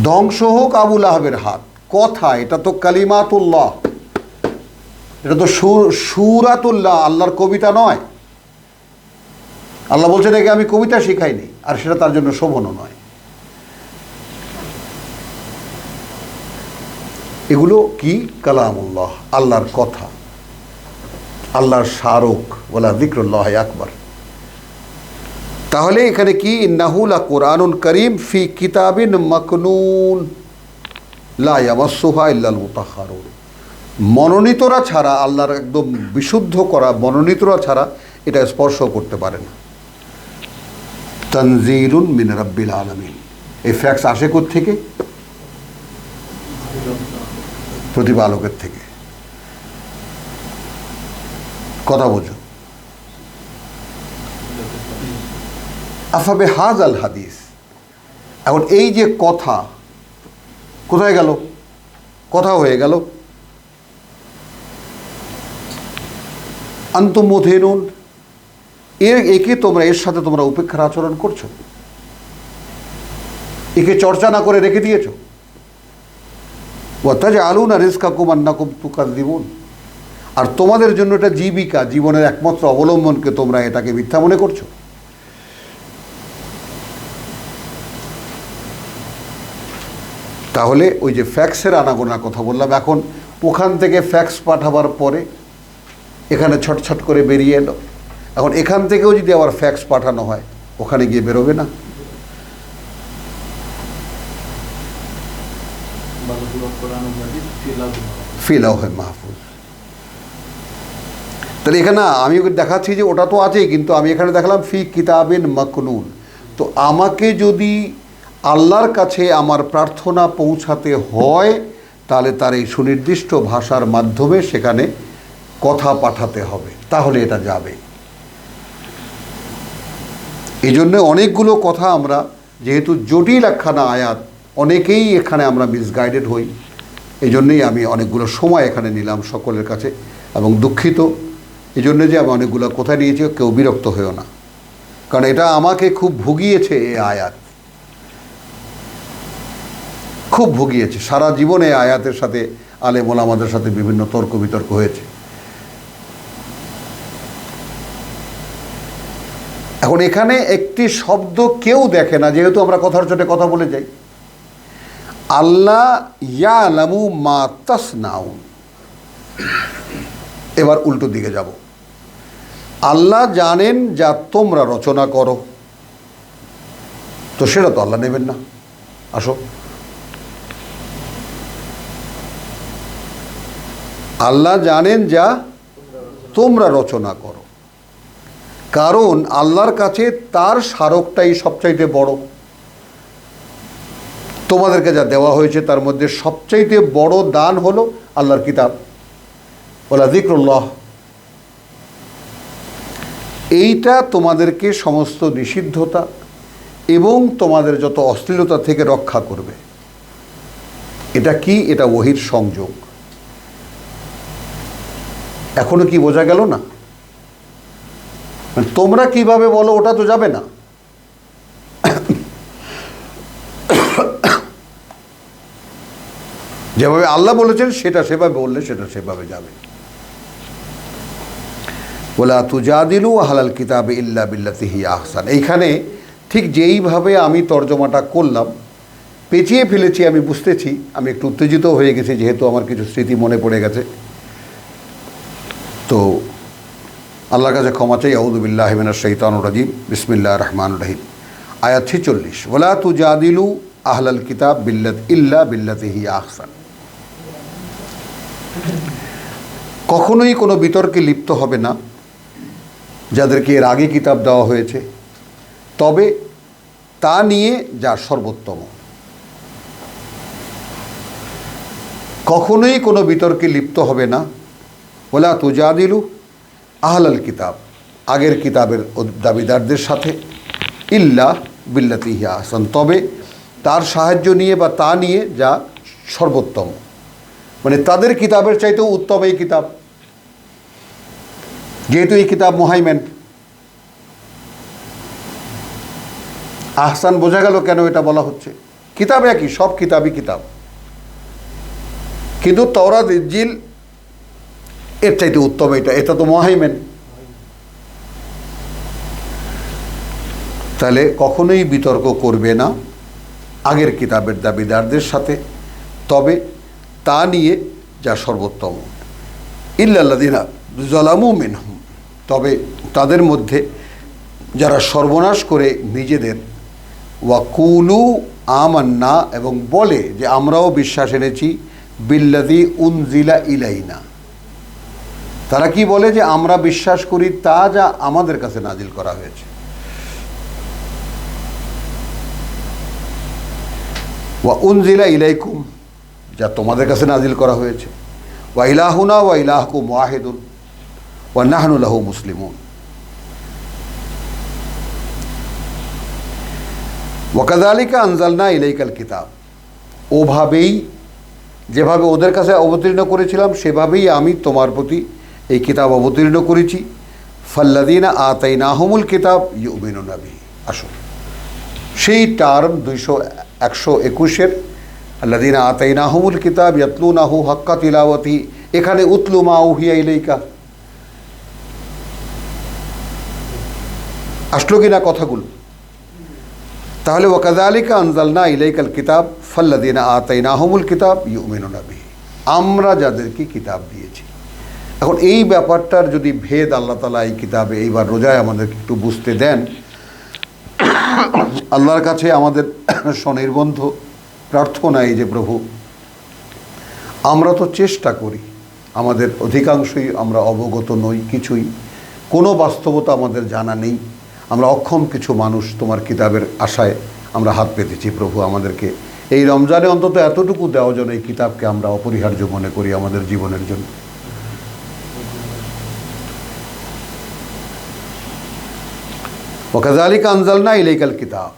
ধ্বংস হোক আবু লাহাবের হাত, কথা এটা তো কালিমাতুল্লাহ, এটা তো সুরাতুল্লাহ, আল্লাহর কবিতা নয়। আল্লাহ বলছেন একে আমি কবিতা শিখাইনি, আর সেটা তার জন্য শোভনও নয়। এগুলো কি? কালামুল্লাহ, আল্লাহর কথা, আল্লাহর স্মারক, ওয়ালা যিকরুল্লাহ আকবার। তাহলে এখানে কি? ইন্নাহু লা কুরআনুন কারীম ফি কিতাবিন মাকনুন লা ইয়ামাসসুহা ইল্লাল মুতাহহারুন। মনোনীতরা ছাড়া, আল্লাহর একদম বিশুদ্ধ করা মনোনীতরা ছাড়া এটা স্পর্শ করতে পারে না। তানজিলুন মিন রাব্বিল আলামিন। এই ফ্যাক্স আসে কোত্থেকে? প্রতিপালকের থেকে। কথা বোঝো? আফাবে হাযাল হাদিস। এখন এই যে কথা কোথায় গেল? কথা হয়ে গেল। আনতুম মুদহিনুন, একে তোমরা, এর সাথে তোমরা উপেক্ষার আচরণ করছো, একে চর্চা না করে রেখে দিয়েছো। ওয়া তাজআলুনা রিজকাকুম আন্নাকুম তুকাযযিবুন, আর তোমাদের জন্য এটা জীবিকা, জীবনের একমাত্র অবলম্বনকে তোমরা এটাকে মিথ্যা মনে করছো। তাহলে ওই যে ফ্যাক্সের আনাগোনার কথা বললাম, এখন ওখান থেকে ফ্যাক্স পাঠাবার পরে এখানে ছটছট করে বেরিয়ে এলো। এখন এখান থেকেও যদি আবার ফ্যাক্স পাঠানো হয়, ওখানে গিয়ে বেরোবে না? ফি লাওহে মাহফুজ। তাহলে এখানে আমি দেখাচ্ছি যে ওটা তো আছেই, কিন্তু আমি এখানে দেখালাম ফি কিতাবিন মাকনুন। তো আমাকে যদি আল্লাহর কাছে আমার প্রার্থনা পৌঁছাতে হয়, তাহলে তার এই সুনির্দিষ্ট ভাষার মাধ্যমে সেখানে কথা পাঠাতে হবে, তাহলে এটা যাবে। এই জন্য অনেকগুলো কথা আমরা, যেহেতু জটিল একখানা আয়াত, অনেকেই এখানে আমরা মিসগাইডেড হই। এই জন্যেই আমি অনেকগুলো সময় এখানে নিলাম সকলের কাছে, এবং দুঃখিত এই জন্যে যে আমি অনেকগুলো কথা নিয়েছি, কেউ বিরক্ত হয়েও না, কারণ এটা আমাকে খুব ভুগিয়েছে। এই আয়াত খুব ভুগিয়েছে। সারা জীবনে আয়াতের সাথে আলেম ওলামাদের সাথে বিভিন্ন তর্ক বিতর্ক হয়েছে। এখন এখানে একটি শব্দ কেউ দেখে না, যেহেতু আমরা কথার চোটে কথা বলে যাই। আল্লাহ ইয়ালামু মা তাসনাউন। এবার উল্টো দিকে যাব। আল্লাহ জানেন যা তোমরা রচনা করো। তো সেটা তো আল্লাহ নেবেন না। আসো, আল্লাহ জানেন যা তোমরা রচনা করো, কারণ আল্লাহর কাছে তার স্মারকটাই সবচাইতে বড়। তোমাদেরকে যা দেওয়া হয়েছে তার মধ্যে সবচাইতে বড় দান হলো আল্লাহর কিতাব, ওলা যিকরুল্লাহ। এইটা তোমাদেরকে সমস্ত নিষিদ্ধতা এবং তোমাদের যত অশ্লীলতা থেকে রক্ষা করবে। এটা কি? এটা ওহীর সংযোগ। এখনো কি বোঝা গেল না? তোমরা কিভাবে বলো ওটা তো যাবে না। যেভাবে আল্লাহ বলেছেন সেটা সেভাবে বললে সেটা সেভাবে যাবে। ওয়ালা তুজাদিলু আহলাল কিতাবে ইল্লা বিল্লাতি হিয়া আহসান। এইখানে ঠিক যেইভাবে আমি তর্জমাটা করলাম, পেঁচিয়ে ফেলেছি, আমি বুঝতেছি, আমি একটু উত্তেজিত হয়ে গেছি যেহেতু আমার কিছু স্মৃতি মনে পড়ে গেছে। তো আল্লাহর কাছে ক্ষমা চাই। আউযু বিল্লাহি মিনাশ শাইতানির রাজিম। বিসমিল্লাহির রহমানির রহিম। আয়াত 46, ওয়ালা তুজাদিলু আহলাল কিতাব ইল্লা বিল্লাতি হিয়া আহসান। কখনোই কোনো বিতর্কে লিপ্ত হবে না যাদেরকে এর আগে কিতাব দেওয়া হয়েছে, তবে তা নিয়ে যা সর্বোত্তম। কখনোই কোনো বিতর্কে লিপ্ত হবে না। ওয়ালা তুজাদিলু আহলাল কিতাব, আগের কিতাবের দাবিদারদের সাথে, ইল্লা বিল্লাতি হিয়া আহসান, তবে তার সাহায্য নিয়ে বা তা নিয়ে যা সর্বোত্তম। মানে তাদের কিতাবের চাইতেও উত্তম এই কিতাব, যেহেতু এই কিতাব মুহাইমেন। আহসান বোঝা গেল কেন এটা বলা হচ্ছে। কিতাব একই, সব কিতাবই কিতাব, কিন্তু তাওরাত ইনজিল এর চাইতে উত্তম এটা, এটা তো মুহাইমেন। তাহলে কখনোই বিতর্ক করবে না আগের কিতাবের দাবিদারদের সাথে, তবে তা নিয়ে যা সর্বোত্তম। ইল্লাল্লাযিনা যালামু মিনহুম, তবে তাদের মধ্যে যারা সর্বনাশ করে নিজেদের, ওয়াকুলু আমান্না, এবং বলে যে আমরাও বিশ্বাস এনেছি, বিল্লাযী উনজিলা ইলাইনা, তারা কি বলে যে আমরা বিশ্বাস করি তা যা আমাদের কাছে নাজিল করা হয়েছে। ওয়া উনজিলা ইলাইকুম, যা তোমাদের কাছে নাজিল করা হয়েছে। ওয়া ইলাহুনা ওয়া ইলাহুকুম ওয়াহিদুন ওয়া নাহনু লাহু মুসলিমুন। ওয়া কাযালিকা আনজালনা ইলাইকাল কিতাব, ওভাবেই, যেভাবে ওদের কাছে অবতীর্ণ করেছিলাম সেভাবেই আমি তোমার প্রতি এই কিতাব অবতীর্ণ করেছি। ফাল্লাযীনা আতাইনাহুমুল কিতাব ইউমিনুনা বিহি। আসুন, সেই টার্ম 121-এর আল্লাযীনা আতাইনাহুমুল কিতাব ইয়াতলুনাহু হাক্কা তিলাওয়াতি, এখানে উতলু মা উহিয়া ইলাইকা আসলো কিনা কথাগুলো? তাহলে ওয়া কাযালিকা আনজালনা ইলাইকাল কিতাব ফাল্লাযীনা আতাইনাহুমুল কিতাব ইউমিনুনা বিহি, আমরা যাদেরকে কিতাব দিয়েছি। এখন এই ব্যাপারটার যদি ভেদ আল্লাহ তাআলা এই কিতাবে এইবার রোজায় আমাদেরকে একটু বুঝতে দেন, আল্লাহর কাছে আমাদের স্বনির্বন্ধ প্রার্থনা এই যে, প্রভু আমরা তো চেষ্টা করি, আমাদের অধিকাংশই আমরা অবগত নই, কিছুই কোনো বাস্তবতা আমাদের জানা নেই, আমরা অক্ষম কিছু মানুষ তোমার কিতাবের আশায় আমরা হাত পেতেছি। প্রভু আমাদেরকে এই রমজানে অন্তত এতটুকু দেওয়া যেন এই কিতাবকে আমরা অপরিহার্য মনে করি আমাদের জীবনের জন্য। ওয়া কাযালিকা আনজালনা ইলাইকাল কিতাব,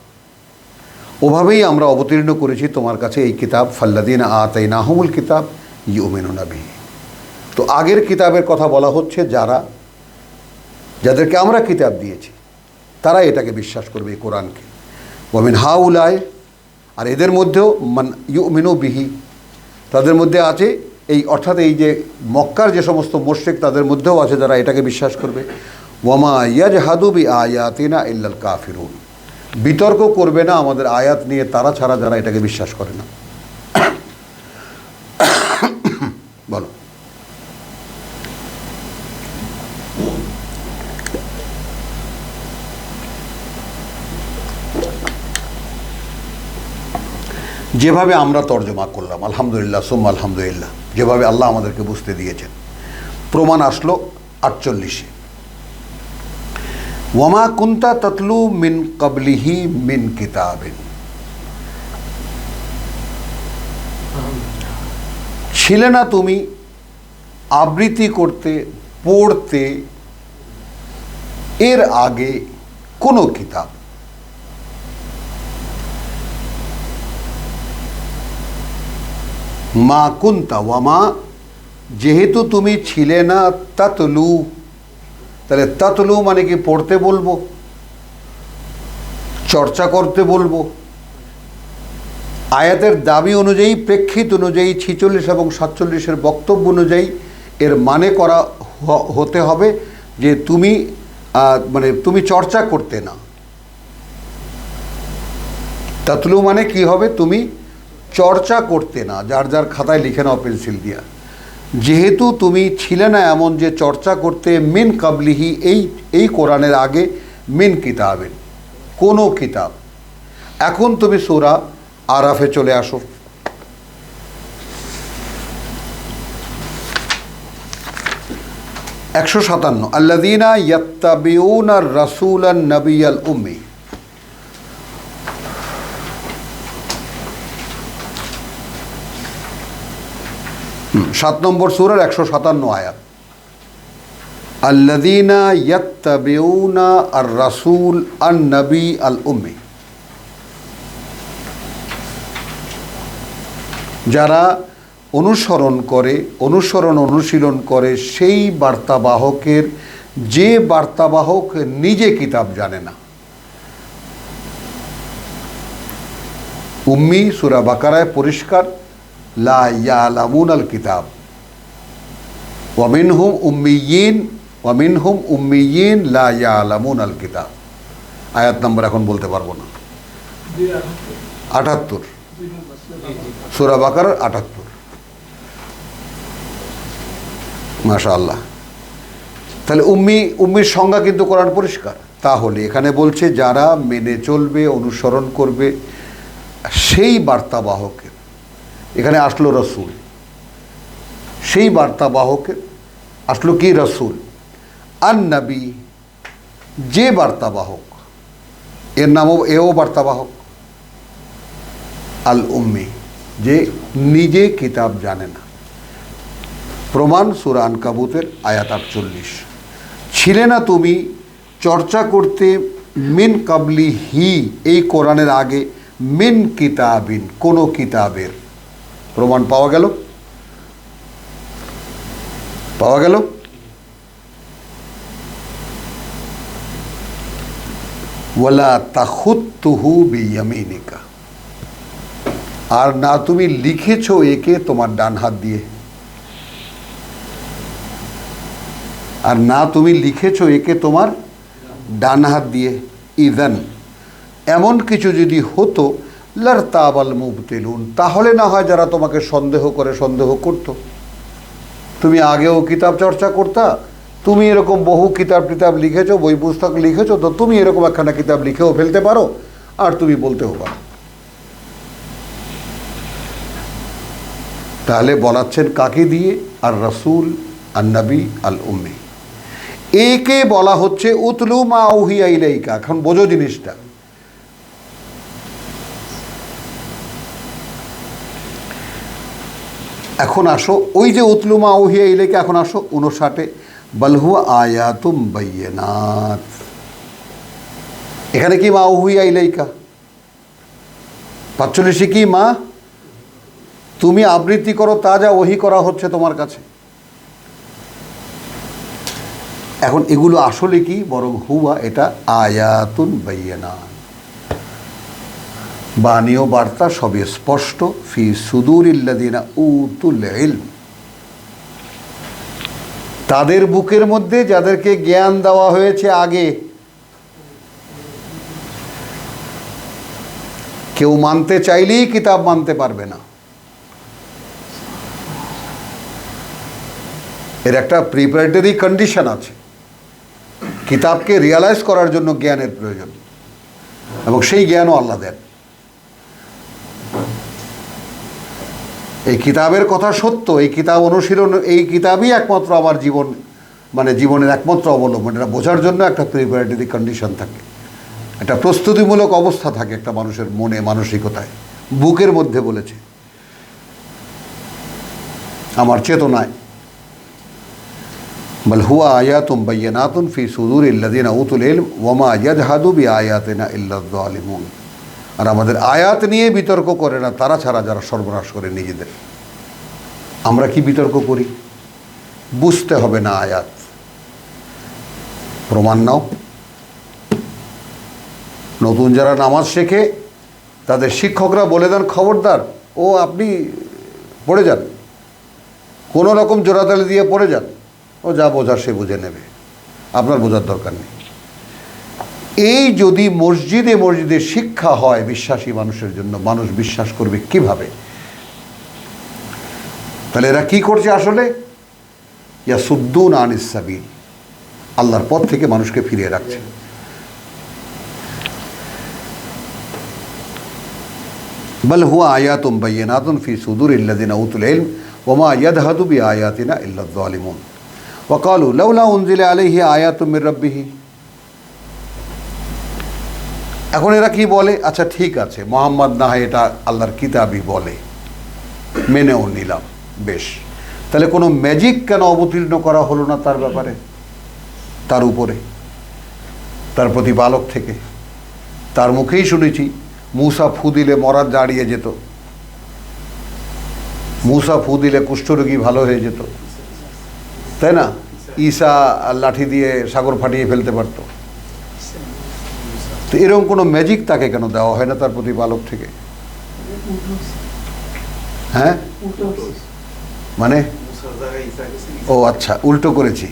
ওভাবেই আমরা অবতীর্ণ করেছি তোমার কাছে এই কিতাব। ফাল্লাযীনা আতাইনাহুমুল কিতাব ইউমিনুনা বিহি। তো আগের কিতাবের কথা বলা হচ্ছে, যাদেরকে আমরা কিতাব দিয়েছি তারা এটাকে বিশ্বাস করবে, এই কোরআনকে। ওয়া মিন হাউলায়, আর এদের মধ্যেও মান ইউমিনু বিহি, তাদের মধ্যে আছে এই, অর্থাৎ এই যে মক্কার যে সমস্ত মুশরিক তাদের মধ্যেও আছে যারা এটাকে বিশ্বাস করবে। ওয়ামা ইয়াজহাদু বিআয়াতিনা ইল্লাল কাফিরুন, বিতর্ক করবে না আমাদের আয়াত নিয়ে তারা ছাড়া যারা এটাকে বিশ্বাস করে না। বলো। যেভাবে আমরা তর্জমা করলাম, আলহামদুলিল্লাহ সুম্মা আলহামদুলিল্লাহ, যেভাবে আল্লাহ আমাদেরকে বুঝতে দিয়েছেন। প্রমাণ আসলো 48-এ, ওয়ামা কুনতা তাতলু মিন ক্বাবলিহি মিন কিতাবিন, ছিলে না তুমি আবৃত্তি করতে পড়তে এর আগে কোনো কিতাব। মা কুনতা, ওয়ামা যেহেতু তুমি ছিলে না, তাতলু, তাহলে তাতলু মানে কি পড়তে বলবো, চর্চা করতে বলবো। আয়াতের দাবি অনুযায়ী, প্রেক্ষিত অনুযায়ী, 46 এবং 47-এর বক্তব্য অনুযায়ী এর মানে করা হতে হবে যে তুমি মানে তুমি চর্চা করতে না। তাতলু মানে কি হবে, তুমি চর্চা করতে না। যার যার খাতায় লিখে নাও পেন্সিল দিয়া। যেহেতু তুমি ছিলে না এমন যে চর্চা করতে, মিন কাবলিহি এই কোরআনের আগে, মিন কিতাবেন কোনো কিতাব। এখন তুমি সূরা আরাফে চলে আসো। একশো 57, আল্লাযীনা ইয়াত্তাবিউনা রাসূলান নাবিয়াল উম্মি। 7 নম্বর সূরার 157 আয়াত, আল্লাযীনা ইয়াত্তাবিউনা আর রাসূল আন নবী আল উম্মি, যারা অনুশীলন করে সেই বার্তাবাহকের, যে বার্তাবাহক নিজে কিতাব জানে না। উম্মি সূরা বাকারায় পরিষ্কার, লা ইয়ালামুনাল কিতাব ওয়া মিনহুম উম্মিয়িন লা ইয়ালামুনাল কিতাব। আয়াত নাম্বার এখন বলতে পারবো না। 78 সূরা বাকারার 78। মাশাআল্লাহ। তাহলে উম্মির সংজ্ঞা কিন্তু কোরআন পরিষ্কার। তাহলে এখানে বলছে যারা মেনে চলবে, অনুসরণ করবে সেই বার্তাবাহকের, এখানে আসলো রসুল, সেই বার্তাবাহকের আসলো কি রসুল, আন নবী যে বার্তাবাহক, এর নামও এও বার্তাবাহক, আল উম্মি যে নিজে কিতাব জানে না। প্রমাণ সূরা আনকাবুতের আয়াত 48, ছিলে না তুমি চর্চা করতে মিন কাবলি হি এই কোরআনের আগে, মিন কিতাবিন কোনো কিতাবের। প্রমাণ পাওয়া গেল, ওয়ালা তাখুত্তুহু বিয়ামিনিকা, আর না তুমি লিখেছো একে তোমার ডান হাত দিয়ে, আর না তুমি লিখেছো একে তোমার ডান হাত দিয়ে। ইদান এমন কিছু যদি হতো, লারতাবাল মুবতিলুন তাহলে না হয় যারা তোমাকে সন্দেহ করত। তুমি আগেও কিতাব চর্চা করতা, তুমি এরকম বহু কিতাব লিখেছো, বই পুস্তক লিখেছো, তো তুমি এরকম একখানা কিতাব লিখেও ফেলতে পারো, আর তুমি বলতেও পারো। তাহলে বলাচ্ছেন কাকে দিয়ে, আর রাসূল আন নবী আল উম্মি, একে বলা হচ্ছে উতলু মা উহিয়া ইলাইকা। এখন বোঝো জিনিসটা, এখন আসো ওই যে উতলু মা উহিয়া ইলাইকা, এখন আসো 59 বাল হুয়া আয়াতুম বাইয়িনাত। এখানে কি মা উহিয়া ইলাইকা, 45 কি মা তুমি আবৃত্তি করো তা যা ওহী করা হচ্ছে তোমার কাছে। এখন এগুলো আসলে কি, বরং হুয়া এটা আয়াতুন বাইয়িনাত, বাণী ও বার্তা সবই স্পষ্ট, ফি সুদুরিল্লাযিনা উতুল ইলম তাদের বুকের মধ্যে যাদেরকে জ্ঞান দেওয়া হয়েছে আগে। কেউ মানতে চাইলেই কিতাব মানতে পারবে না, এর একটা প্রিপারেটরি কন্ডিশন আছে। কিতাবকে রিয়ালাইজ করার জন্য জ্ঞানের প্রয়োজন, এবং সেই জ্ঞানও আল্লাহ দেন। এই কিতাবের কথা সত্য, এই কিতাব অনুশীলন, এই কিতাবই একমাত্র আমার জীবন, মানে জীবনের একমাত্র অবলম্বন। এটা বোঝার জন্য একটা প্রিপারেটরি কন্ডিশন থাকে, একটা প্রস্তুতিমূলক অবস্থা থাকে একটা মানুষের মনে, মানসিকতায়, বুকের মধ্যে বলেছে, আমার চেতনায়। বল হুয়া আয়াতুম বাইয়িনাতুন ফি সুদুরিল্লাযিনা উতুল ইলম ওয়া মা ইয়াজহাদু বিআয়াতিনা ইল্লায যালিমুন। আর আমাদের আয়াত নিয়ে বিতর্ক করে না তারা ছাড়া যারা সর্বনাশ করে নিজেদের। আমরা কি বিতর্ক করি? বুঝতে হবে না আয়াত, প্রমাণ নাও। নতুন যারা নামাজ শেখে তাদের শিক্ষকরা বলে দেন, খবরদার ও আপনি পড়ে যান, কোনো রকম জোড়াতালি দিয়ে পড়ে যান, ও যা বোঝার সে বুঝে নেবে, আপনার বোঝার দরকার নেই। এই যদি মসজিদে মসজিদে শিক্ষা হয় বিশ্বাসী মানুষের জন্য, মানুষ বিশ্বাস করবে কিভাবে? তাহলে এরা কি করছে আসলে? ইয়াসুদ্দুন আনিস সাবিল, আল্লাহর পথ থেকে মানুষকে ফিরিয়ে রাখছে। বল হুয়া আয়াতুম বাইয়িনাতুন ফি সুদুরিল্লাযিনা উতুল ইলম ওয়া মা ইয়াজহাদু বিআয়াতিনা ইল্লায যালিমুন ওয়া ক্বালু লাউলা উনজিলা আলাইহি আয়াতুম মির রাব্বিহ। এখন এরা কি বলে? আচ্ছা ঠিক আছে, মোহাম্মদ না হয় এটা আল্লাহর কিতাবই বলে, মেনেও নিলাম, বেশ, তাহলে কোনো ম্যাজিক কেন অবতীর্ণ করা হলো না তার ব্যাপারে, তার উপরে, তার প্রতিপালক থেকে? তার মুখেই শুনেছি মূসা ফু দিলে মরা দাঁড়িয়ে যেত, মূসা ফু দিলে কুষ্ঠরোগী ভালো হয়ে যেত, তাই না? ঈসা লাঠি দিয়ে সাগর ফাটিয়ে ফেলতে পারত। তো এরকম কোনো ম্যাজিক তাকে কেন দেওয়া হয় না তার প্রতিপালক থেকে? হ্যাঁ, মানে ও আচ্ছা, উল্টো করেছি।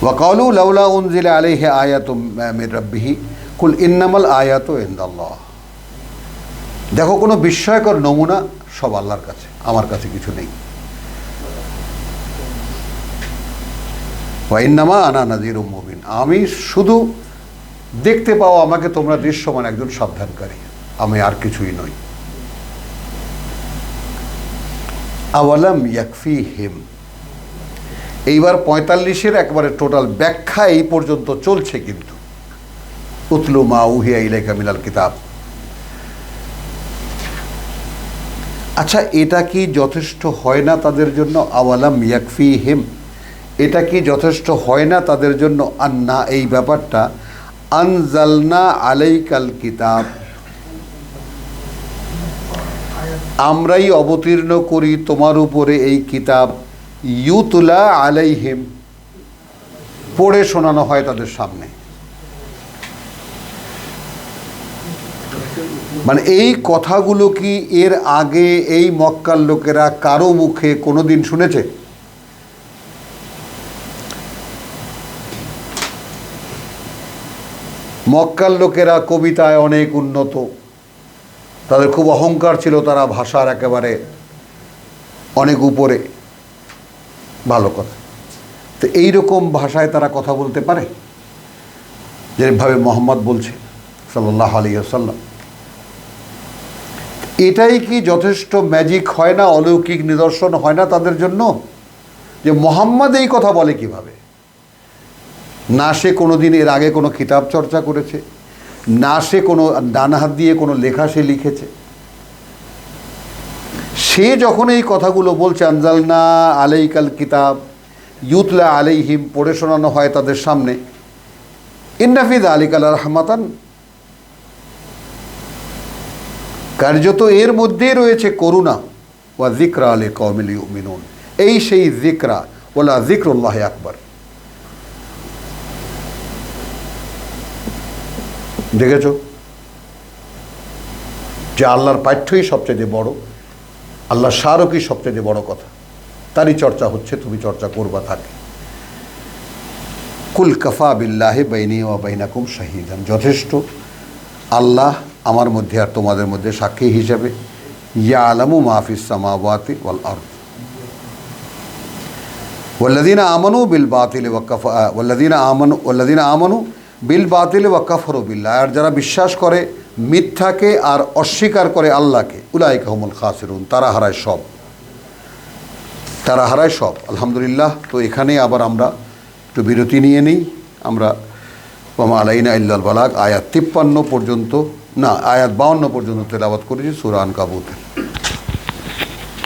ওয়া ক্বালু লাউলা উনজিলা আলাইহি আয়াতুম মির রাব্বিহি কুল ইন্নামাল আয়াতু ইনদাল্লাহ। দেখো কোনো বিস্ময়কর নমুনা, সব আল্লাহর কাছে, আমার কাছে কিছু নেই। ওয়া ইন্নামা আনা নাযীরুম মুবিন, আমি শুধু দেখতে পাও আমাকে তোমরা দৃশ্যমান একজন সাবধানকারী, আমি আর কিছুই নই। আওয়ালাম ইয়াকফিহিম, এইবার 45-এর একবারে টোটাল ব্যাখ্যা এই পর্যন্ত চলছে। কিন্তু উতলু মা উহিয়া ইলাইকা মিনাল কিতাব, আচ্ছা এটা কি যথেষ্ট হয় না তাদের জন্য? আওয়ালাম ইয়াকফিহিম, এটা কি যথেষ্ট হয় না তাদের জন্য? আন্না, এই ব্যাপারটা, আনজালনা আলাইকাল কিতাব, আমরাই অবতীর্ণ করি তোমার উপরে এই কিতাব, ইউতুলা আলাইহিম, পড়ে শোনানো হয় তাদের সামনে। মানে এই কথাগুলো কি এর আগে এই মক্কার লোকেরা কারো মুখে কোনোদিন শুনেছে? মক্কার লোকেরা কবিতায় অনেক উন্নত, তাদের খুব অহংকার ছিল, তারা ভাষার একেবারে অনেক উপরে, ভালো কথা। তো এইরকম ভাষায় তারা কথা বলতে পারে যেভাবে মোহাম্মদ বলছে সাল্লাল্লাহু আলাইহি ওয়াসাল্লাম? এটাই কি যথেষ্ট ম্যাজিক হয় না, অলৌকিক নিদর্শন হয় না তাদের জন্য যে মোহাম্মদ এই কথা বলে কিভাবে? না সে কোনো দিন এর আগে কোনো কিতাব চর্চা করেছে, না সে কোনো ডান হাত দিয়ে কোনো লেখা সে লিখেছে। সে যখন এই কথাগুলো বলছে, আনজালনা আলাইকাল কিতাব ইউতলা আলাইহিম, পড়ে শোনানো হয় তাদের সামনে, ইন্না ফি যালিকা লারাহমাতান, কার্যত এর মধ্যেই রয়েছে করুণা, ওয়া যিকরা লিকাওমিল ইউমিনুন, এই সেই যিকরা, ওয়ালা যিকরুল্লাহি আকবার। দেখেছ যে আল্লাহর পাঠ্যই সবচেয়ে বড়, আল্লাহর স্মারকই সবচেয়ে বড় কথা, তারই চর্চা হচ্ছে, তুমি চর্চা করবা থাকে। কুল কাফা বিল্লাহি বাইনি ওয়া বাইনাকুম শাহিদান, যথেষ্ট আল্লাহ আমার মধ্যে আর তোমাদের মধ্যে সাক্ষী হিসেবে। ইয়ালামু মা ফিস সামাওয়াতি ওয়াল আরদ ওয়াল্লাযীনা আমানু বিল বাতিলি ওয়া কাফারু বিল বাতিলি ওয়া কাফারু বিল্লাহ, আর যারা বিশ্বাস করে মিথ্যাকে আর অস্বীকার করে আল্লাহকে, উলাইকা হুমুল খাসিরুন, তারা হারায় সব, তারা হারায় সব। আলহামদুলিল্লাহ। তো এখানে আবার আমরা একটু বিরতি নিয়ে নিই। আমরা ওমা আলাইনা ইল্লাল বালাগ আয়াত 53 পর্যন্ত, না আয়াত 52 পর্যন্ত তেলাওয়াত করেছি সূরা আনকাবুতের।